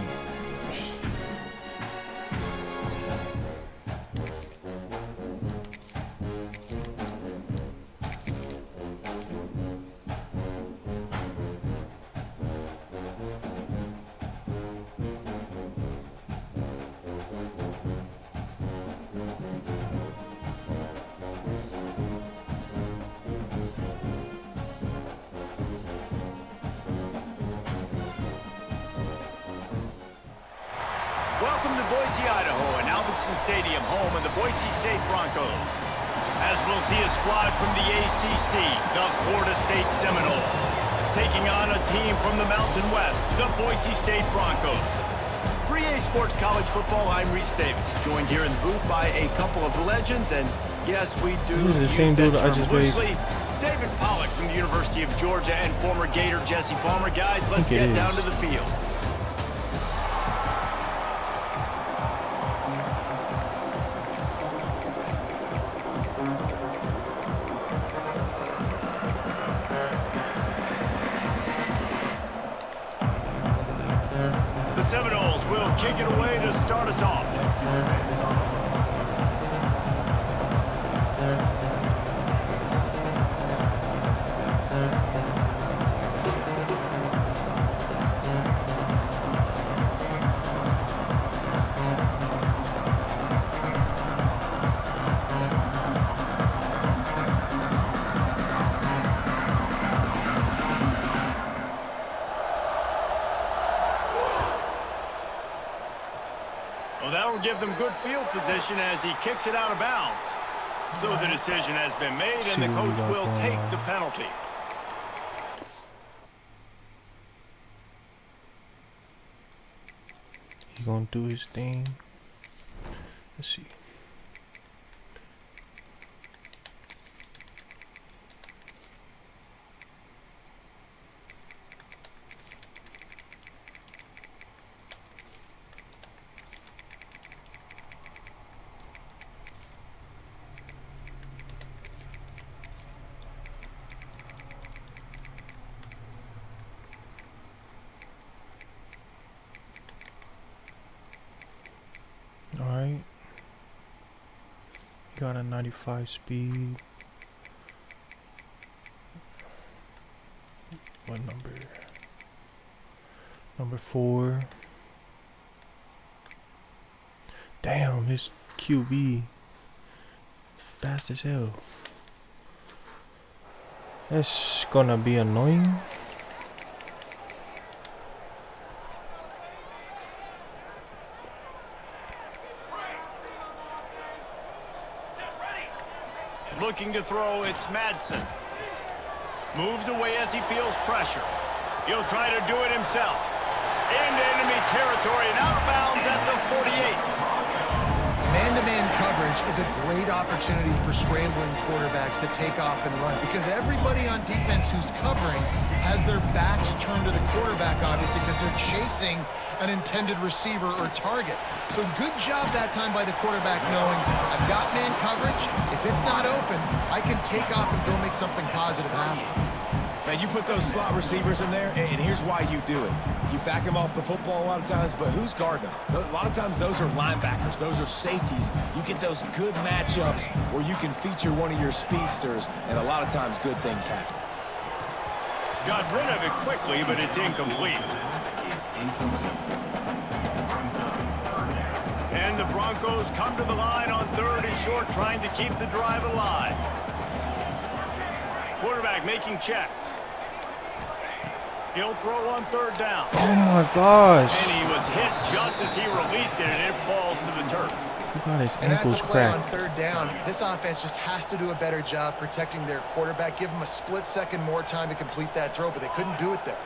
Welcome to Boise, Idaho, and Albertson Stadium, home of the Boise State Broncos. As we'll see a squad from the ACC, the Florida State Seminoles, taking on a team from the Mountain West, the Boise State Broncos. For EA Sports College Football, I'm Reese Davis, joined here in the booth by a couple of legends, and yes, we do This is the use same that dude I term just made. loosely. David Pollock from the University of Georgia and former Gator Jesse Palmer. Guys, let's think it get down is. to the field. The Seminoles will kick it away to start us off. Well, that will give them good field position as he kicks it out of bounds. So the decision has been made, and the coach will take the penalty. He gonna do his thing. Let's see. Got a 95 speed. What number? Number 4. Damn, his QB fast as hell. That's gonna be annoying. Looking to throw, it's Madsen. Moves away as he feels pressure. He'll try to do it himself. Into enemy territory and out of bounds at the 48. Man-to-man coverage is a great opportunity for scrambling quarterbacks to take off and run because everybody on defense who's covering has their backs turned to the quarterback, obviously, because they're chasing an intended receiver or target. So good job that time by the quarterback knowing I've got man coverage. If it's not open, I can take off and go make something positive happen. Now, you put those slot receivers in there, and here's why you do it. You back them off the football a lot of times, but who's guarding them? A lot of times those are linebackers. Those are safeties. You get those good matchups where you can feature one of your speedsters, and a lot of times good things happen. Got rid of it quickly, but it's incomplete. And the Broncos come to the line on 3rd and short, trying to keep the drive alive. Quarterback making checks. He'll throw on 3rd down. Oh my gosh. And he was hit just as he released it, and it falls to the turf. He got his And that's ankles a play on cracked. 3rd down. This offense just has to do a better job protecting their quarterback. Give them a split second more time to complete that throw, but they couldn't do it there.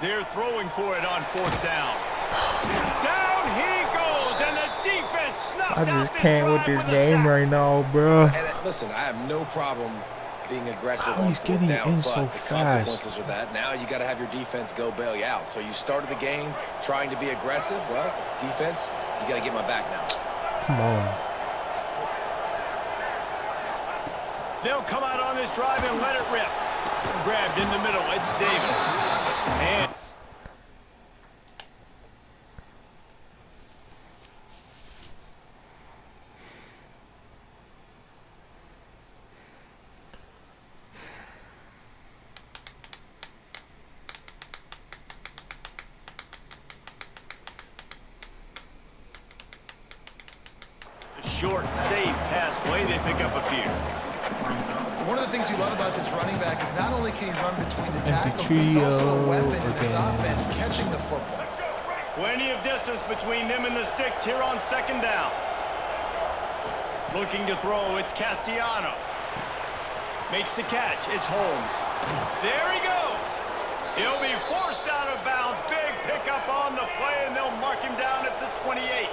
They're throwing for it on 4th down. Down he goes, and the defense snuffs I out just this can't with drive this with a game sack. right now, bro. And listen, I have no problem being aggressive How on he's 4th getting down, in but so the fast. consequences of that, now you got to have your defense go bail you out. So you started the game trying to be aggressive. Well, defense, you got to get my back now. Come on. They'll come out on this drive and let it rip. Grabbed in the middle, it's Davis. And short, safe pass play, they pick up a few. One of the things you love about this running back is not only can he run between the the tackles, but he's also a trio weapon in this again. offense, catching the football. Plenty of distance between them and the sticks here on 2nd down. Looking to throw, it's Castellanos. Makes the catch, it's Holmes. There he goes. He'll be forced out of bounds. Big pickup on the play, and they'll mark him down at the 28.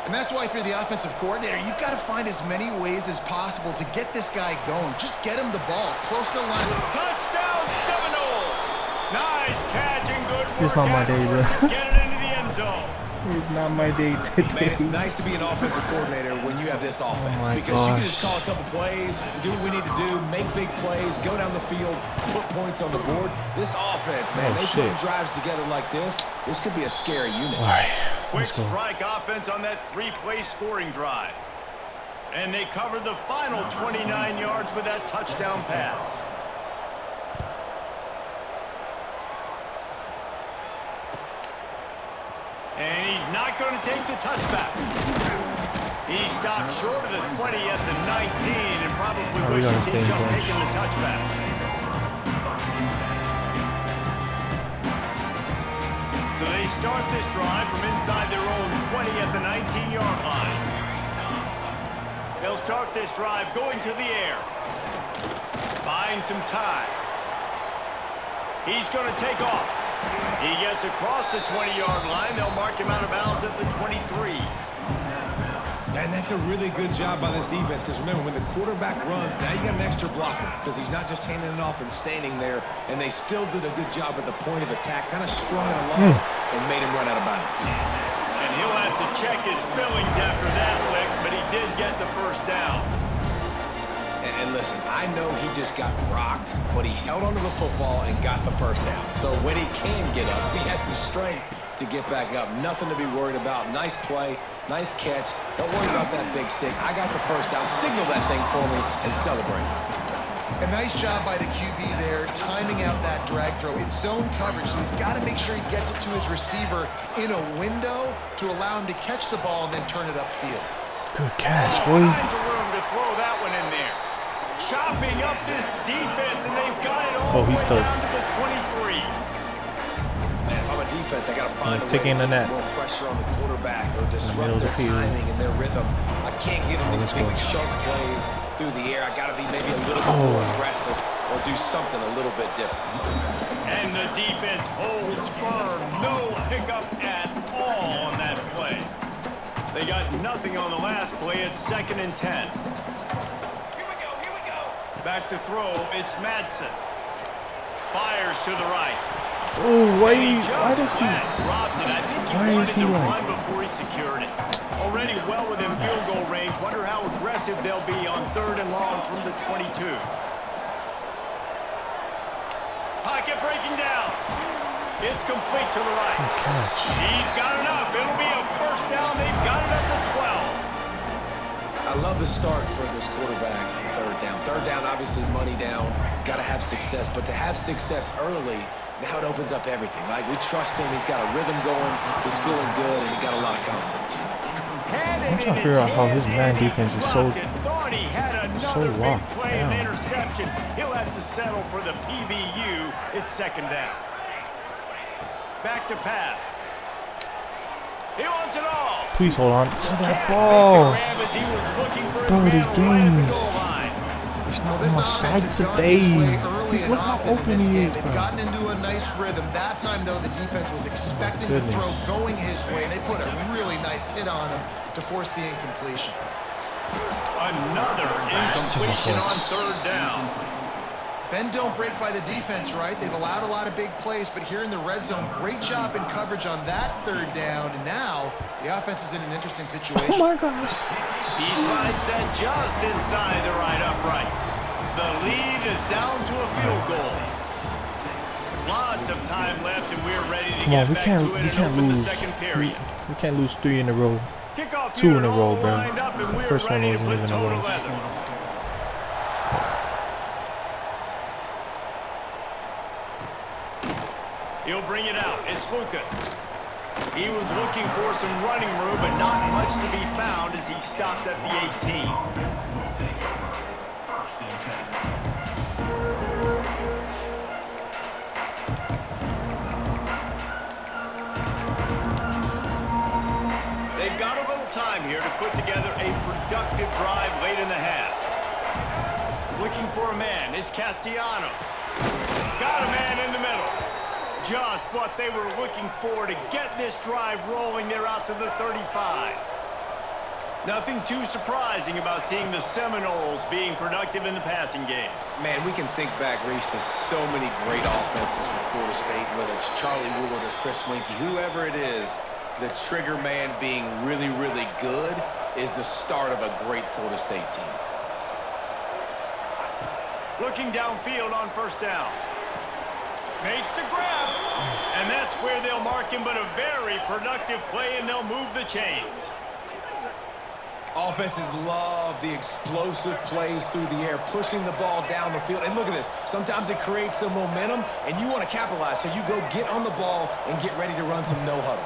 And that's why if you're the offensive coordinator, you've got to find as many ways as possible to get this guy going. Just get him the ball close to the line. Touchdown, Seminoles. Nice catch and good work. It's not my day, bro. afterwards to Get it into the end zone. It's not my day Man, today. it's nice to be an offensive coordinator when you have this offense my because you can just gosh. call a couple plays, do what we need to do, make big plays, go down the field, put points on the board. This offense, man, Oh, they shit. put drives together like this. This could be a scary unit. All right, Quick let's go. strike offense on that 3-play scoring drive. And they covered the final 29 yards with that touchdown pass. And he's not going to take the touchback. He stopped short of the 20 at the 19 and probably we gotta wishes stay he'd in just bunch. taken the touchback. So they start this drive from inside their own 20 at the 19-yard line. They'll start this drive going to the air. Buying some time. He's going to take off. He gets across the 20-yard line. They'll mark him out of bounds at the 23. And that's a really good job by this defense because remember, when the quarterback runs, now you got an extra blocker because he's not just handing it off and standing there, and they still did a good job at the point of attack, kind of strung it along and made him run out of bounds. And he'll have to check his fillings after that lick, but he did get the first down. And And listen, I know he just got rocked, but he held onto the football and got the first down. So when he can get up, he has the strength to get back up. Nothing to be worried about. Nice play, nice catch. Don't worry about that big stick. I got the first down. Signal that thing for me and celebrate. A nice job by the QB there, timing out that drag throw. It's zone coverage, so he's got to make sure he gets it to his receiver in a window to allow him to catch the ball and then turn it upfield. Good catch, boy. All kinds of room to throw that one in there. Chopping up this defense, and they've got it all the way down to the 23. Man, if I'm a defense, I got to find a way to taking the get net. some more pressure on the quarterback or disrupt of the their field. timing and their rhythm. I can't give them these let's big, go. sharp plays through the air. I got to be maybe a little bit more aggressive or do something a little bit different. And the defense holds firm. No pickup at all on that play. They got nothing on the last play. It's 2nd and 10. Back to throw. It's Madsen. Fires to the right. Oh, why He does just he? dropped it. I think he Why wanted is he to like? run before he secured it. Already well within field goal range. Wonder how aggressive they'll be on 3rd and long from the 22. Pocket breaking down. It's complete to the right. Good catch. He's got enough. It'll be a first down. They've got it up to 12. I love the start for this quarterback on 3rd down. 3rd down, obviously money down. Got to have success, but to have success early, now it opens up everything. Like, we trust him. He's got a rhythm going. He's feeling good, and he got a lot of confidence. I'm trying to figure out how his man defense is so locked Play down. an interception. He'll have to settle for the PBU. It's 2nd down. Back to pass. He wants it all. Please hold on to that ball. Bro, this game is it's not on my side today. He's look how open he is, They've bro. gotten into a nice rhythm. That time, though, the defense was expecting the throw going his way, and they put a really nice hit on him to force the incompletion. Another incompletion on 3rd down. Bend don't break by the defense, right? They've allowed a lot of big plays, but here in the red zone, great job in coverage on that 3rd down, and now the offense is in an interesting situation. Oh my gosh. He slides that just inside the right upright. The lead is down to a field goal. Lots of time left, and we're ready to get back to it and open the second period. We can't lose 3 in a row. Kickoff 2 in a unit row, all bro. lined up, and The we're first one ready to wasn't put even a total row. leather. He'll bring it out. It's Lucas. He was looking for some running room, but not much to be found as he stopped at the 18. They've got a little time here to put together a productive drive late in the half. Looking for a man. It's Castellanos. Got a man in the middle. Just what they were looking for to get this drive rolling. They're out to the 35. Nothing too surprising about seeing the Seminoles being productive in the passing game. Man, we can think back, Reese, to so many great offenses for Florida State, whether it's Charlie Woolard or Chris Winkie, whoever it is, the trigger man being really, really good is the start of a great Florida State team. Looking downfield on 1st down. Makes the grab. And that's where they'll mark him, but a very productive play, and they'll move the chains. Offenses love the explosive plays through the air, pushing the ball down the field. And look at this. Sometimes it creates some momentum, and you want to capitalize. So you go get on the ball and get ready to run some no-huddle.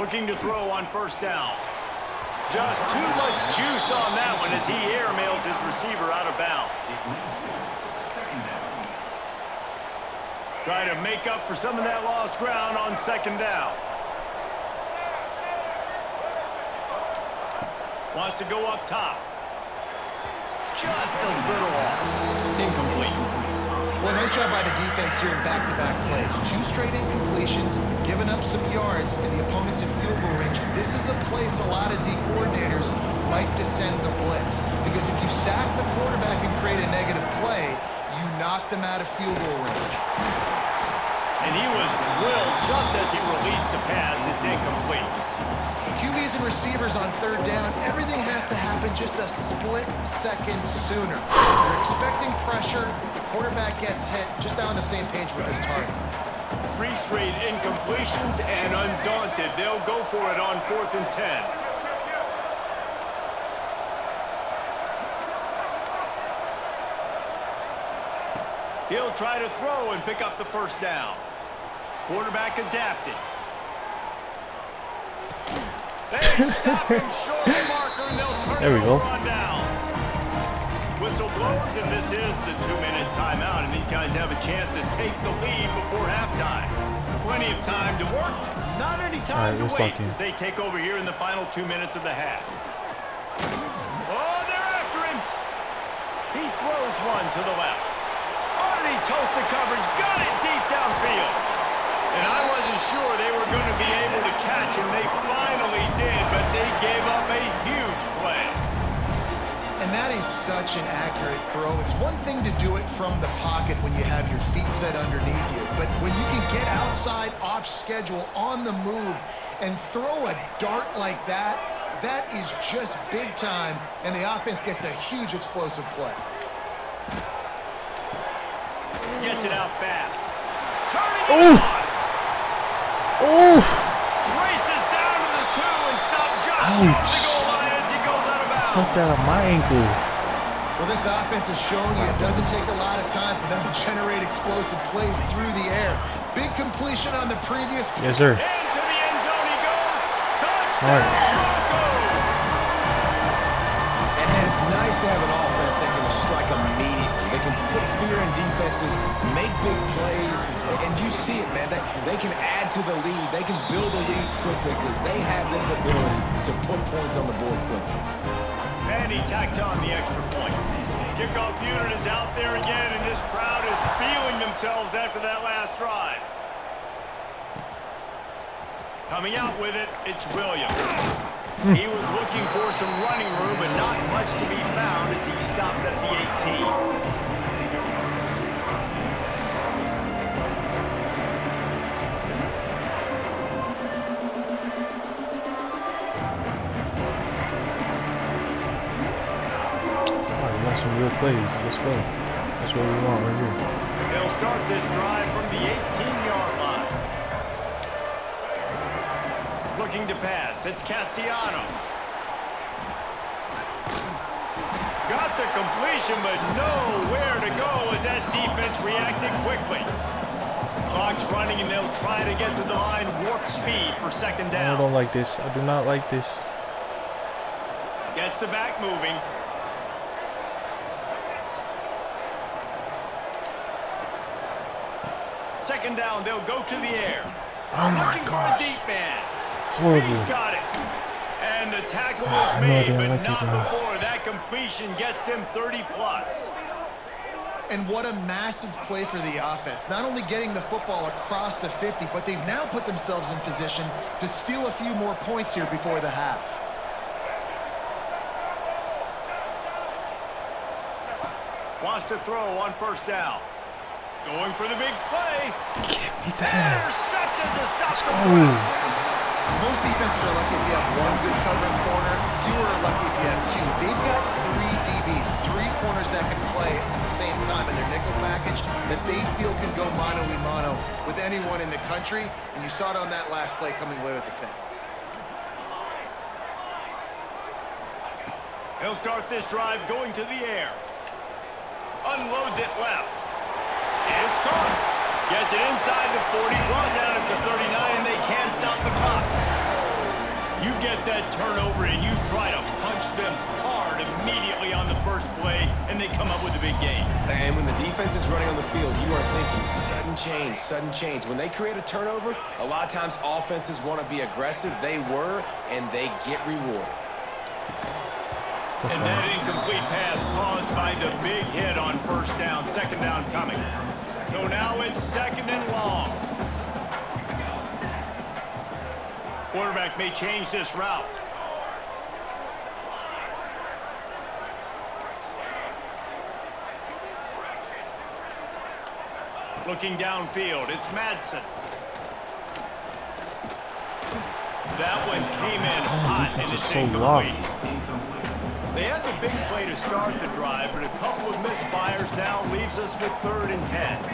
Looking to throw on 1st down. Just too much juice on that one as he airmails his receiver out of bounds. Try to make up for some of that lost ground on 2nd down. Wants to go up top. Just a little off. Incomplete. Well, nice job by the defense here in back-to-back plays. 2 straight incompletions, given up some yards, and the opponent's in field goal range. This is a place a lot of D coordinators might descend the blitz. Because if you sack the quarterback and create a negative play, you knock them out of field goal range. And he was drilled just as he released the pass. It's incomplete. QBs and receivers on third down, everything has to happen just a split second sooner. They're expecting pressure. The quarterback gets hit. Just on the same page with his target. 3 straight incompletions, and undaunted, they'll go for it on 4th and 10. He'll try to throw and pick up the first down. Quarterback adapted. They stop him short of the marker, and they'll turn there we it go. over on downs. Whistle blows, and this is the 2-minute timeout, and these guys have a chance to take the lead before halftime. Plenty of time to work, not any time to waste as they take over here in the final 2 minutes of the half. Oh, they're after him. He throws one to the left. Underneath toasted coverage, got it deep downfield. And I wasn't sure they were going to be able to catch him. They finally did, but they gave up a huge play. And that is such an accurate throw. It's one thing to do it from the pocket when you have your feet set underneath you, but when you can get outside, off schedule, on the move, and throw a dart like that, that is just big time, and the offense gets a huge explosive play. Gets it out fast. Turning it Ooh. on. Ooh. Races down to the 2 and stopped just short of the goal line as he goes out of bounds. Fuck that on my ankle. Well, this offense has shown you it doesn't take a lot of time for them to generate explosive plays through the air. Big completion on the previous. Yes, sir. Into the end zone he goes. Touchdown, All right. Broncos. And man, it's nice to have an offense that can strike immediately. They can put fear in defenses, make big plays, and you see it, man. They can add to the lead. They can build a lead quickly because they have this ability to put points on the board quickly. And he tacks on the extra point. Kickoff unit is out there again, and this crowd is feeling themselves after that last drive. Coming out with it, it's Williams. He was looking for some running room, but not much to be found as he stopped at the 18. Some real plays. Let's go. That's what we want right here. They'll start this drive from the 18-yard line. Looking to pass. It's Castellanos. Got the completion, but nowhere to go as that defense reacted quickly. Clock's running, and they'll try to get to the line warp speed for second down. I don't like this. I do not like this. Gets the back moving. Second down, they'll go to the air. Oh my Looking gosh. for a deep man. Horrible. He's got it. And the tackle I was have no made, idea I but like it, not bro. before. That completion gets them 30+. And what a massive play for the offense. Not only getting the football across the 50, but they've now put themselves in position to steal a few more points here before the half. Wants to throw on first down. Going for the big play. Give me that. Intercepted to stop the Oh. run. Most defenses are lucky if you have one good covering corner. Fewer are lucky if you have two. They've got 3 DBs, 3 corners that can play at the same time in their nickel package that they feel can go mano-a-mano with anyone in the country. And you saw it on that last play coming away with the pick. He'll start this drive going to the air. Unloads it left. It's caught. Gets it inside the 40, brought down at the 39, and they can't stop the clock. You get that turnover, and you try to punch them hard immediately on the first play, and they come up with a big gain. And when the defense is running on the field, you are thinking sudden change, sudden change. When they create a turnover, a lot of times offenses want to be aggressive. They were, and they get rewarded. That's And that incomplete pass caused by the big hit on first down. Second down coming. So now it's second and long. Quarterback may change this route. Looking downfield, it's Madsen. That one came in hot and it's so incomplete. They had the big play to start the drive, but a couple of misfires now leaves us with 3rd and 10.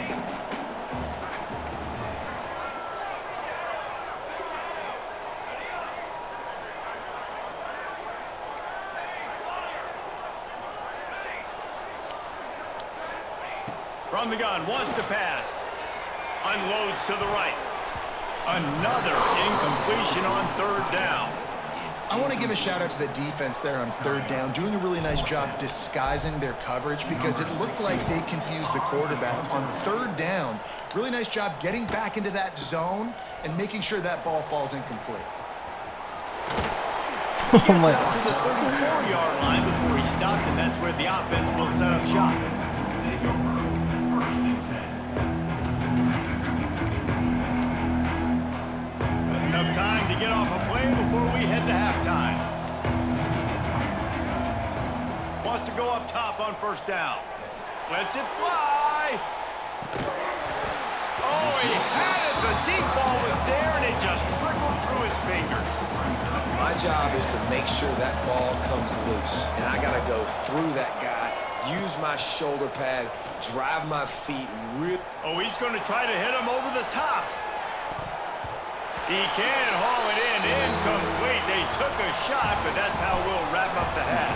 From the gun, wants to pass. Unloads to the right. Another incompletion on 3rd down. I want to give a shout out to the defense there on 3rd down, doing a really nice job disguising their coverage because it looked like they confused the quarterback on 3rd down. Really nice job getting back into that zone and making sure that ball falls incomplete. He gets out to the 34-yard line before he stopped, and that's where the offense will set up shop. Enough time to get off a play before we head to halftime. Wants to go up top on 1st down. Lets it fly. Oh, he had it. The deep ball was there, and it just trickled through his fingers. My job is to make sure that ball comes loose, and I got to go through that guy, use my shoulder pad, drive my feet. Oh, he's going to try to hit him over the top. He can't haul it in. Incomplete. They took a shot, but that's how we'll wrap up the half.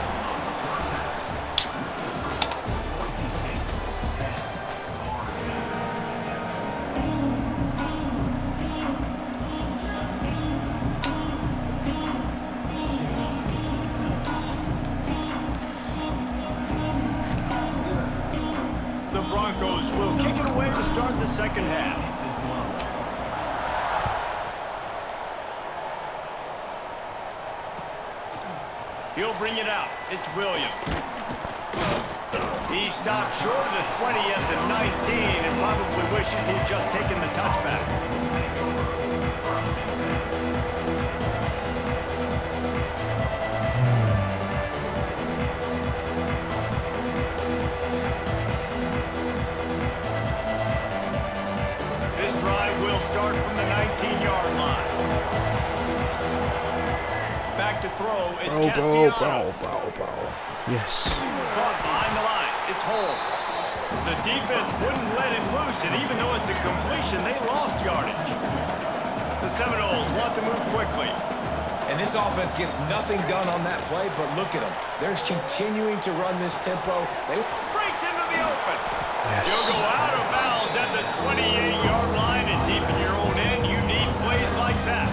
The Broncos will kick it away to start the 2nd half. He'll bring it out. It's Williams. He stopped short of the 20 at the 19 and probably wishes he'd just taken the touchback. This drive will start from the 19-yard line. Back to throw. It's Bro. Yes. Caught behind the line. It's Holmes. The defense wouldn't let him loose, and even though it's a completion, they lost yardage. The Seminoles want to move quickly. And this offense gets nothing done on that play, but look at them. They're continuing to run this tempo. They Breaks into the open. Yes. You'll go out of bounds at the 28-yard line, and deep in your own end, you need plays like that.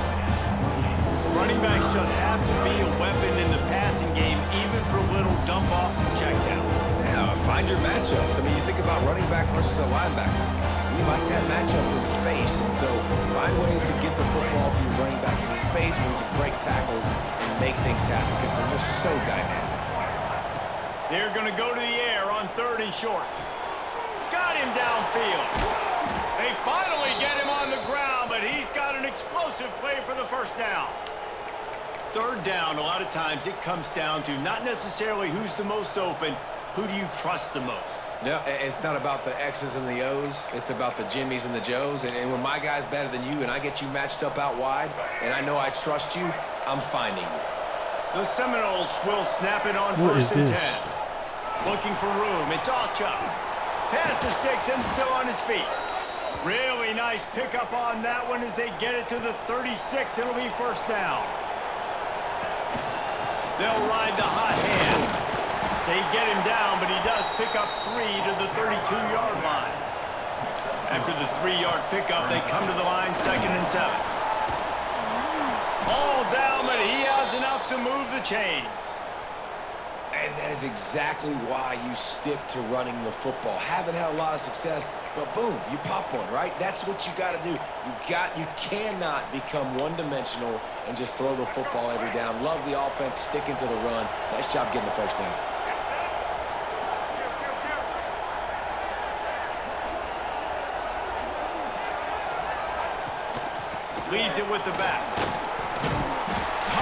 Running backs just have to be a weapon in the passing game, even for little dump-offs and checkdowns. Yeah, find your matchups. I mean, you think about running back versus a linebacker. We like that matchup in space, and so find ways to get the football to your running back in space where you can break tackles and make things happen because they're just so dynamic. They're going to go to the air on 3rd and short. Got him downfield. They finally get him on the ground, but he's got an explosive play for the 1st down. 3rd down, a lot of times it comes down to not necessarily who's the most open, who do you trust the most? Yeah, it's not about the X's and the O's. It's about the Jimmys and the Joes. And when my guy's better than you and I get you matched up out wide and I know I trust you, I'm finding you. The Seminoles will snap it on 1st and 10. Looking for room. It's Alchuk. Pass the sticks and still on his feet. Really nice pickup on that one as they get it to the 36. It'll be 1st down. They'll ride the hot hand. They get him down, but he does pick up 3 to the 32-yard line. After the 3-yard pickup, they come to the line 2nd and 7. All down, but he has enough to move the chains. And that is exactly why you stick to running the football. Haven't had a lot of success, but boom, you pop one, right? That's what you got to do. You cannot become one-dimensional and just throw the football every down. Love the offense, sticking to the run. Nice job getting the 1st down. Leaves it with the back.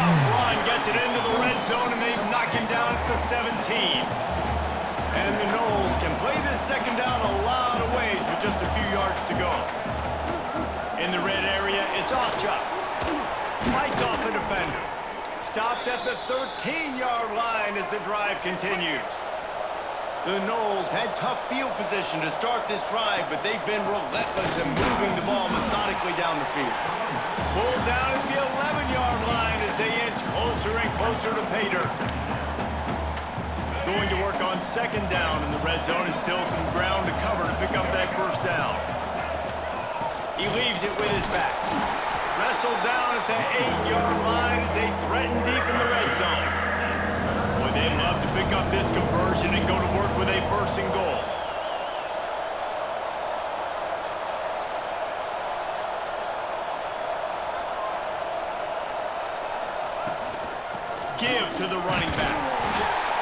Run gets it into the red zone, and they knock him down at the 17. And the Noles can play this 2nd down a lot of ways with just a few yards to go. In the red area, it's Alchuk. Fights off the defender. Stopped at the 13-yard line as the drive continues. The Noles had tough field position to start this drive, but they've been relentless in moving the ball methodically down the field. Pulled down at the 11-yard line as they inch closer and closer to pay dirt. Going to work on second down in the red zone. Is still some ground to cover to pick up that first down. He leaves it with his back. Wrestled down at the 8-yard line as they threaten deep in the red zone. Boy, they'd love to pick up this conversion and go to work with a first and goal. Give to the running back.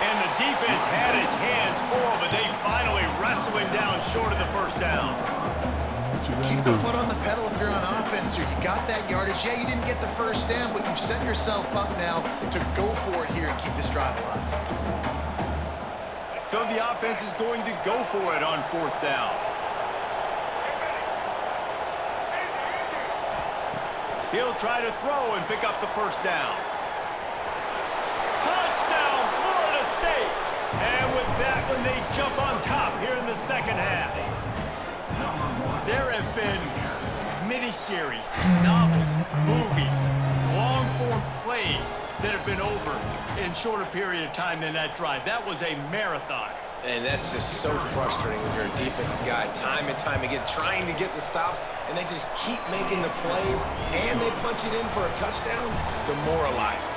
And the defense had its hands full, but they finally wrestle him down short of the first down. Keep the foot on the pedal if you're on offense here. You got that yardage. Yeah, you didn't get the first down, but you've set yourself up now to go for it here and keep this drive alive. So the offense is going to go for it on fourth down. He'll try to throw and pick up the first down. Touchdown, Florida State! And with that one, they jump on top here in the second half. There have been miniseries, novels, movies, long-form plays that have been over in shorter period of time than that drive. That was a marathon. And that's just so frustrating when you're a defensive guy time and time again trying to get the stops, and they just keep making the plays, and they punch it in for a touchdown. Demoralizing.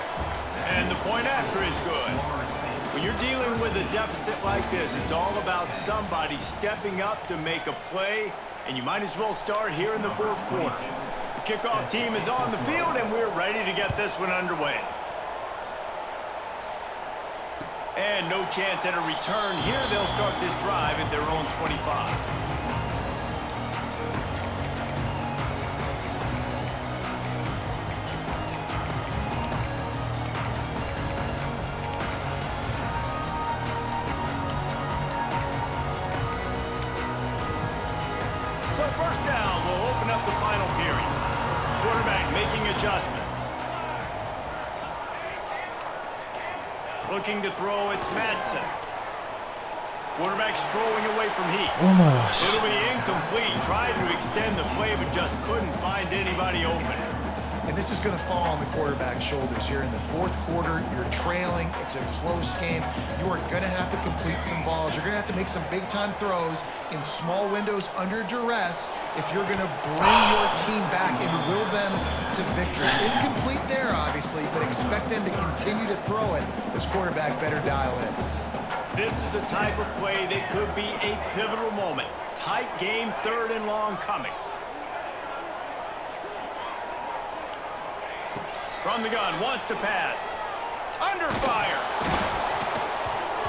And the point after is good. When you're dealing with a deficit like this, it's all about somebody stepping up to make a play, and you might as well start here in the fourth quarter. The kickoff team is on the field, and we're ready to get this one underway. And no chance at a return here. They'll start this drive at their own 25. So first down will open up the final period. Quarterback making adjustments. Looking to throw, it's Madsen. Quarterback strolling away from Heat. Oh my gosh. It'll be incomplete. Tried to extend the play, but just couldn't find anybody open. And this is going to fall on the quarterback's shoulders here in the fourth quarter. You're trailing. It's a close game. You are going to have to complete some balls. You're going to have to make some big-time throws in small windows under duress if you're going to bring your team back and will them to victory. Incomplete there, obviously, but expect them to continue to throw it. This quarterback better dial in. This is the type of play that could be a pivotal moment. Tight game, third and long coming. From the gun, wants to pass. Under fire.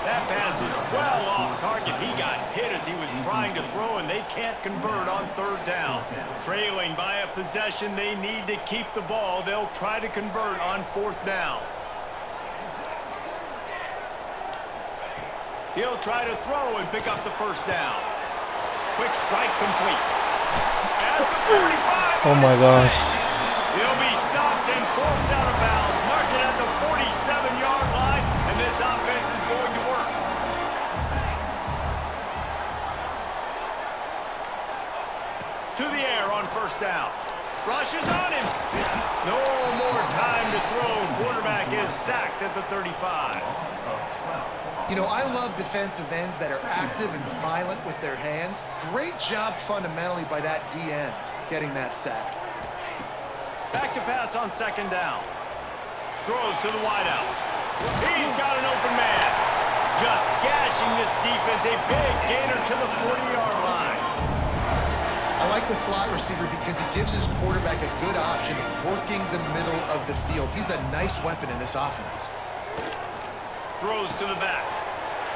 That pass is well off target. He got hit as he was trying to throw, and they can't convert on third down. Trailing by a possession, they need to keep the ball. They'll try to convert on fourth down. He'll try to throw and pick up the first down. Quick strike complete. At the 45. Oh my gosh. He'll be stopped and forced out of bounds. Mark it at the 47-yard line, and this offense is going to work. To the air on first down. Rushes on him. No more time to throw. Quarterback is sacked at the 35. You know, I love defensive ends that are active and violent with their hands. Great job fundamentally by that D end getting that sack. Back to pass on second down. Throws to the wideout. He's got an open man. Just gashing this defense. A big gainer to the 40-yard line. I like the slot receiver because he gives his quarterback a good option working the middle of the field. He's a nice weapon in this offense. Throws to the back.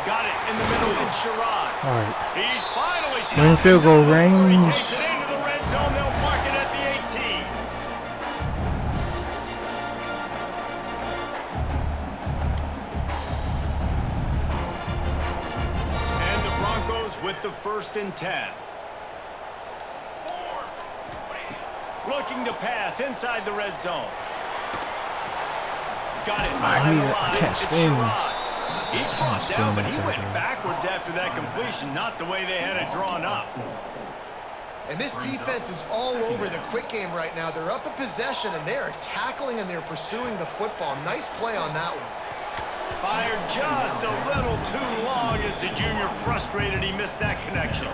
Got it in the middle. It's Sherrod. All right. He's finally stopped. We're in field goal range. He takes it into the red zone. They'll mark it at the 18. And the Broncos with the 1st and 10. Looking to pass inside the red zone. Got it I behind need the it. I line. can't It's spin. Sherrod. He's brought down, but he like went that, backwards after that completion, not the way they had it drawn up. And this defense is all over the quick game right now. They're up a possession, and they are tackling and they're pursuing the football. Nice play on that one. Fired just a little too long as the junior frustrated he missed that connection.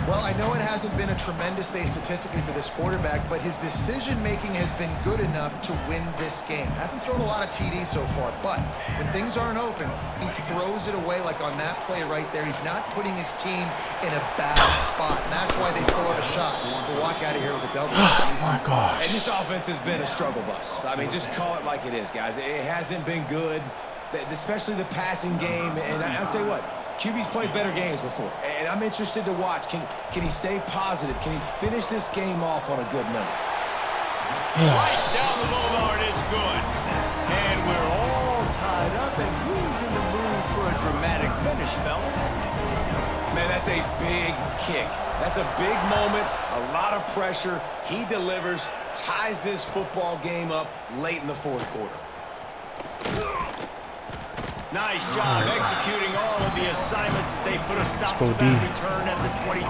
Well, I know it hasn't been a tremendous day statistically for this quarterback, but his decision-making has been good enough to win this game. Hasn't thrown a lot of TDs so far, but when things aren't open, he throws it away like on that play right there. He's not putting his team in a bad spot, and that's why they still have a shot to walk out of here with a W. Oh my gosh. And this offense has been a struggle bus. I mean, just call it like it is, guys. It hasn't been good, especially the passing game. And I'll tell you what, QB's played better games before, and I'm interested to watch. Can he stay positive? Can he finish this game off on a good note? Right down the boulevard, it's good. And we're all tied up, and who's in the mood for a dramatic finish, fellas? Man, that's a big kick. That's a big moment, a lot of pressure. He delivers, ties this football game up late in the fourth quarter. Nice job executing all of the assignments as they put a stop go to D. that return at the 22.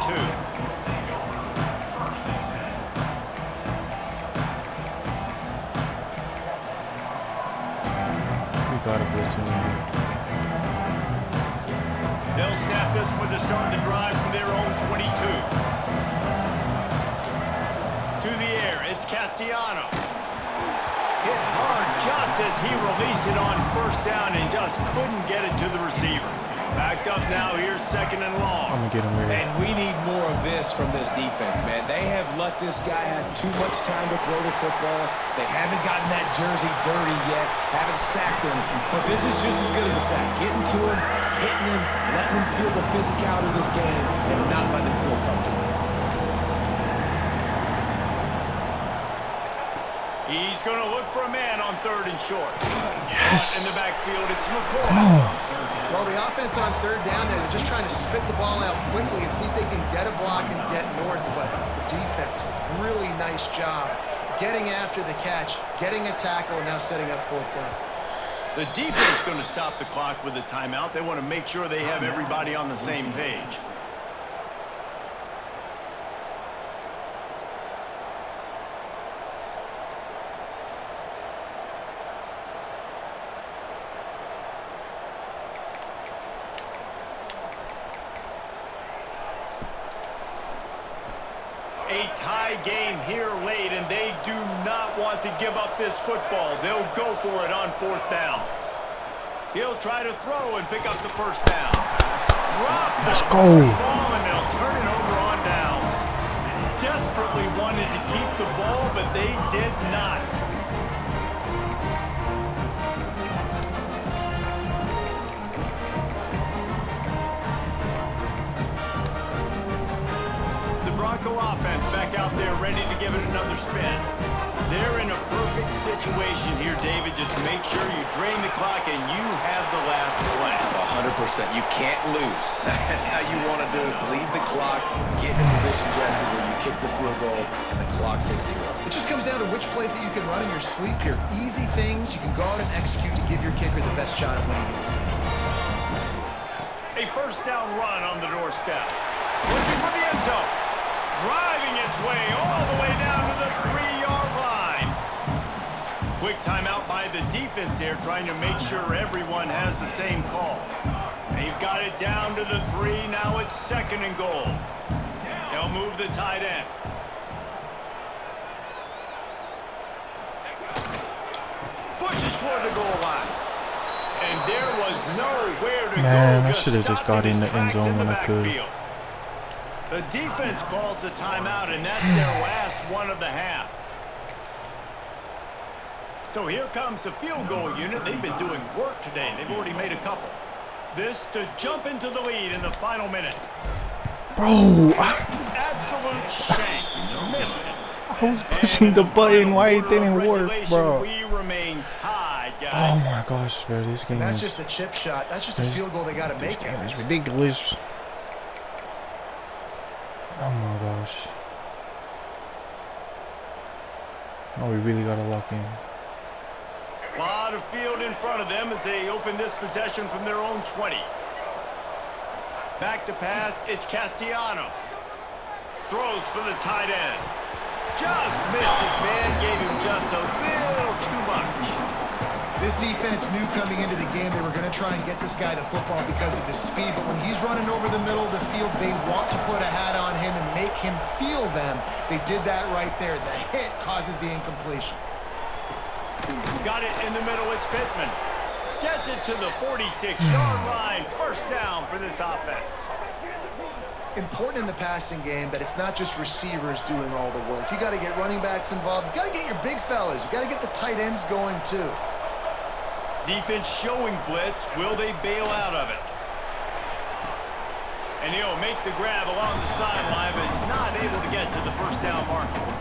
We got a blitz in here. They'll snap this one to start the drive from their own 22. To the air, it's Castellanos. Hit hard just as he released it on first down and just couldn't get it to the receiver. Backed up now, here's second and long. I'm gonna get him ready. And we need more of this from this defense, man. They have let this guy have too much time to throw the football. They haven't gotten that jersey dirty yet, haven't sacked him. But this is just as good as a sack. Getting to him, hitting him, letting him feel the physicality of this game, and not letting him feel comfortable. He's going to look for a man on third and short. Yes. In the backfield, it's McCoy. Come on. Well, the offense on third down there, they're just trying to spit the ball out quickly and see if they can get a block and get north, but the defense, really nice job getting after the catch, getting a tackle, and now setting up fourth down. The defense is going to stop the clock with a timeout. They want to make sure they have everybody on the same page. A tie game here late, and they do not want to give up this football. They'll go for it on fourth down. He'll try to throw and pick up the first down. Let's go. Ball, and they'll turn it over on downs. Desperately wanted to keep the ball, but they did not. Bronco offense back out there ready to give it another spin. They're in a perfect situation here, David. Just make sure you drain the clock and you have the last play. 100%. You can't lose. That's how you want to do it. Bleed the clock, get in position, Jesse, when you kick the field goal and the clock's at zero. It just comes down to which plays that you can run in your sleep here. Easy things you can go out and execute to give your kicker the best shot at winning this game. A first down run on the doorstep. Looking for the end zone. Driving its way all the way down to the 3-yard line. Quick timeout by the defense there, trying to make sure everyone has the same call. They've got it down to the 3. Now it's second and goal. They'll move the tight end. Pushes for the goal line. And there was nowhere to go. Man, I should have just got in the end zone when I could. The defense calls the timeout, and that's their last one of the half. So here comes the field goal unit. They've been doing work today. They've already made a couple. This to jump into the lead in the final minute. Bro, Absolute shame. Missed it. I was pushing the button. Why it didn't work, bro? We remain tied, guys. Oh my gosh, bro. This game That's is... just the chip shot. That's just a field goal they got to make, This game is guys. ridiculous. Oh my gosh. Oh, we really gotta lock in. Line lot of field in front of them as they open this possession from their own 20. Back to pass, it's Castellanos. Throws for the tight end. Just missed his man, gave him just a little too much. This defense knew coming into the game they were going to try and get this guy the football because of his speed, but when he's running over the middle of the field, they want to put a hat on him and make him feel them. They did that right there. The hit causes the incompletion. Got it in the middle, it's Pittman. Gets it to the 46-yard line. First down for this offense. Important in the passing game that it's not just receivers doing all the work. You got to get running backs involved. You got to get your big fellas. You got to get the tight ends going too. Defense showing blitz. Will they bail out of it? And he'll make the grab along the sideline, but he's not able to get to the first down marker.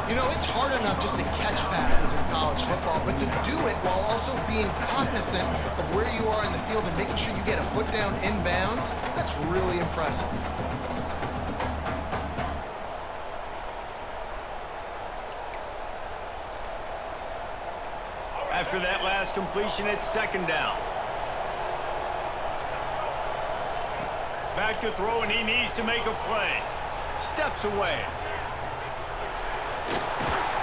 You know, it's hard enough just to catch passes in college football, but to do it while also being cognizant of where you are in the field and making sure you get a foot down inbounds, that's really impressive. After that last completion, it's second down. Back to throw, and he needs to make a play. Steps away.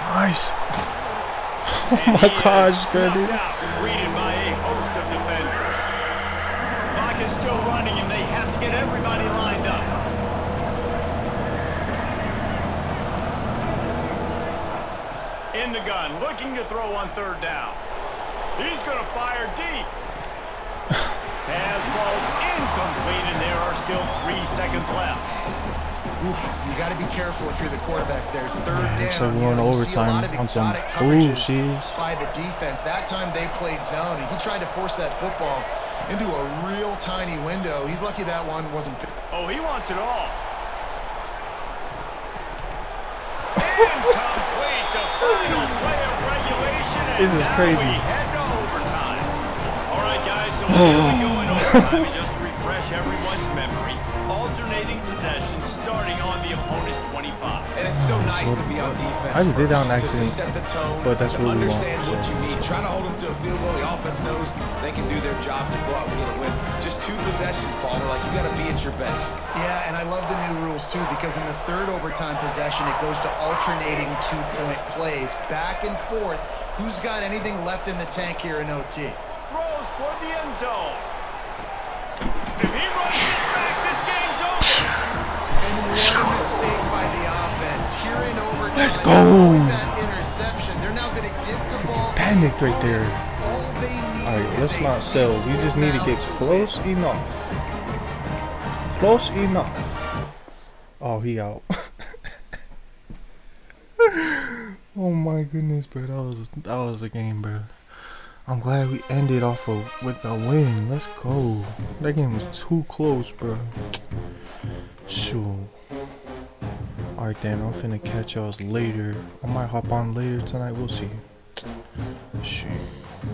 Nice. Oh my gosh, Freddie. Greeted by a host of defenders. Clock is still running, and they have to get everybody lined up. In the gun, looking to throw on third down. He's going to fire deep. Pass falls incomplete, and there are still 3 seconds left. Oof, you got to be careful if you're the quarterback there. Third down. So we're going to overtime on some bullshit by the defense. That time they played zone, and he tried to force that football into a real tiny window. He's lucky that one wasn't. Oh, he wants it all. Incomplete, the final play of regulation. This is crazy. We head to overtime. All right, guys, so here we go in overtime. And just to refresh everyone's memory, alternating possession starting on the opponent's 25. And it's so nice to be on defense. I just did that on first, accident, just to set the tone, but that's to what we want. understand what you need. Try to hold them to a field goal. The offense knows they can do their job to go out and get a win. Just 2 possessions, Paul. Like, you got to be at your best. Yeah, and I love the new rules too, because in the third overtime possession, it goes to alternating 2-point plays, back and forth. Who's got anything left in the tank here in OT? Throws toward the end zone. If he runs this back, this game's over. And one mistake by the offense here in overtime. Let's go. Throwing that interception. They're now going to give the ball. panicked right there. All they need Alright, is let's a not sell. We just need to get close enough. Close enough. Oh, he out. Oh my goodness, bro. That was a game, bro. I'm glad we ended off with a win. Let's go. That game was too close, bro. Shoot. Alright then, I'm finna catch y'all later. I might hop on later tonight. We'll see. Shit.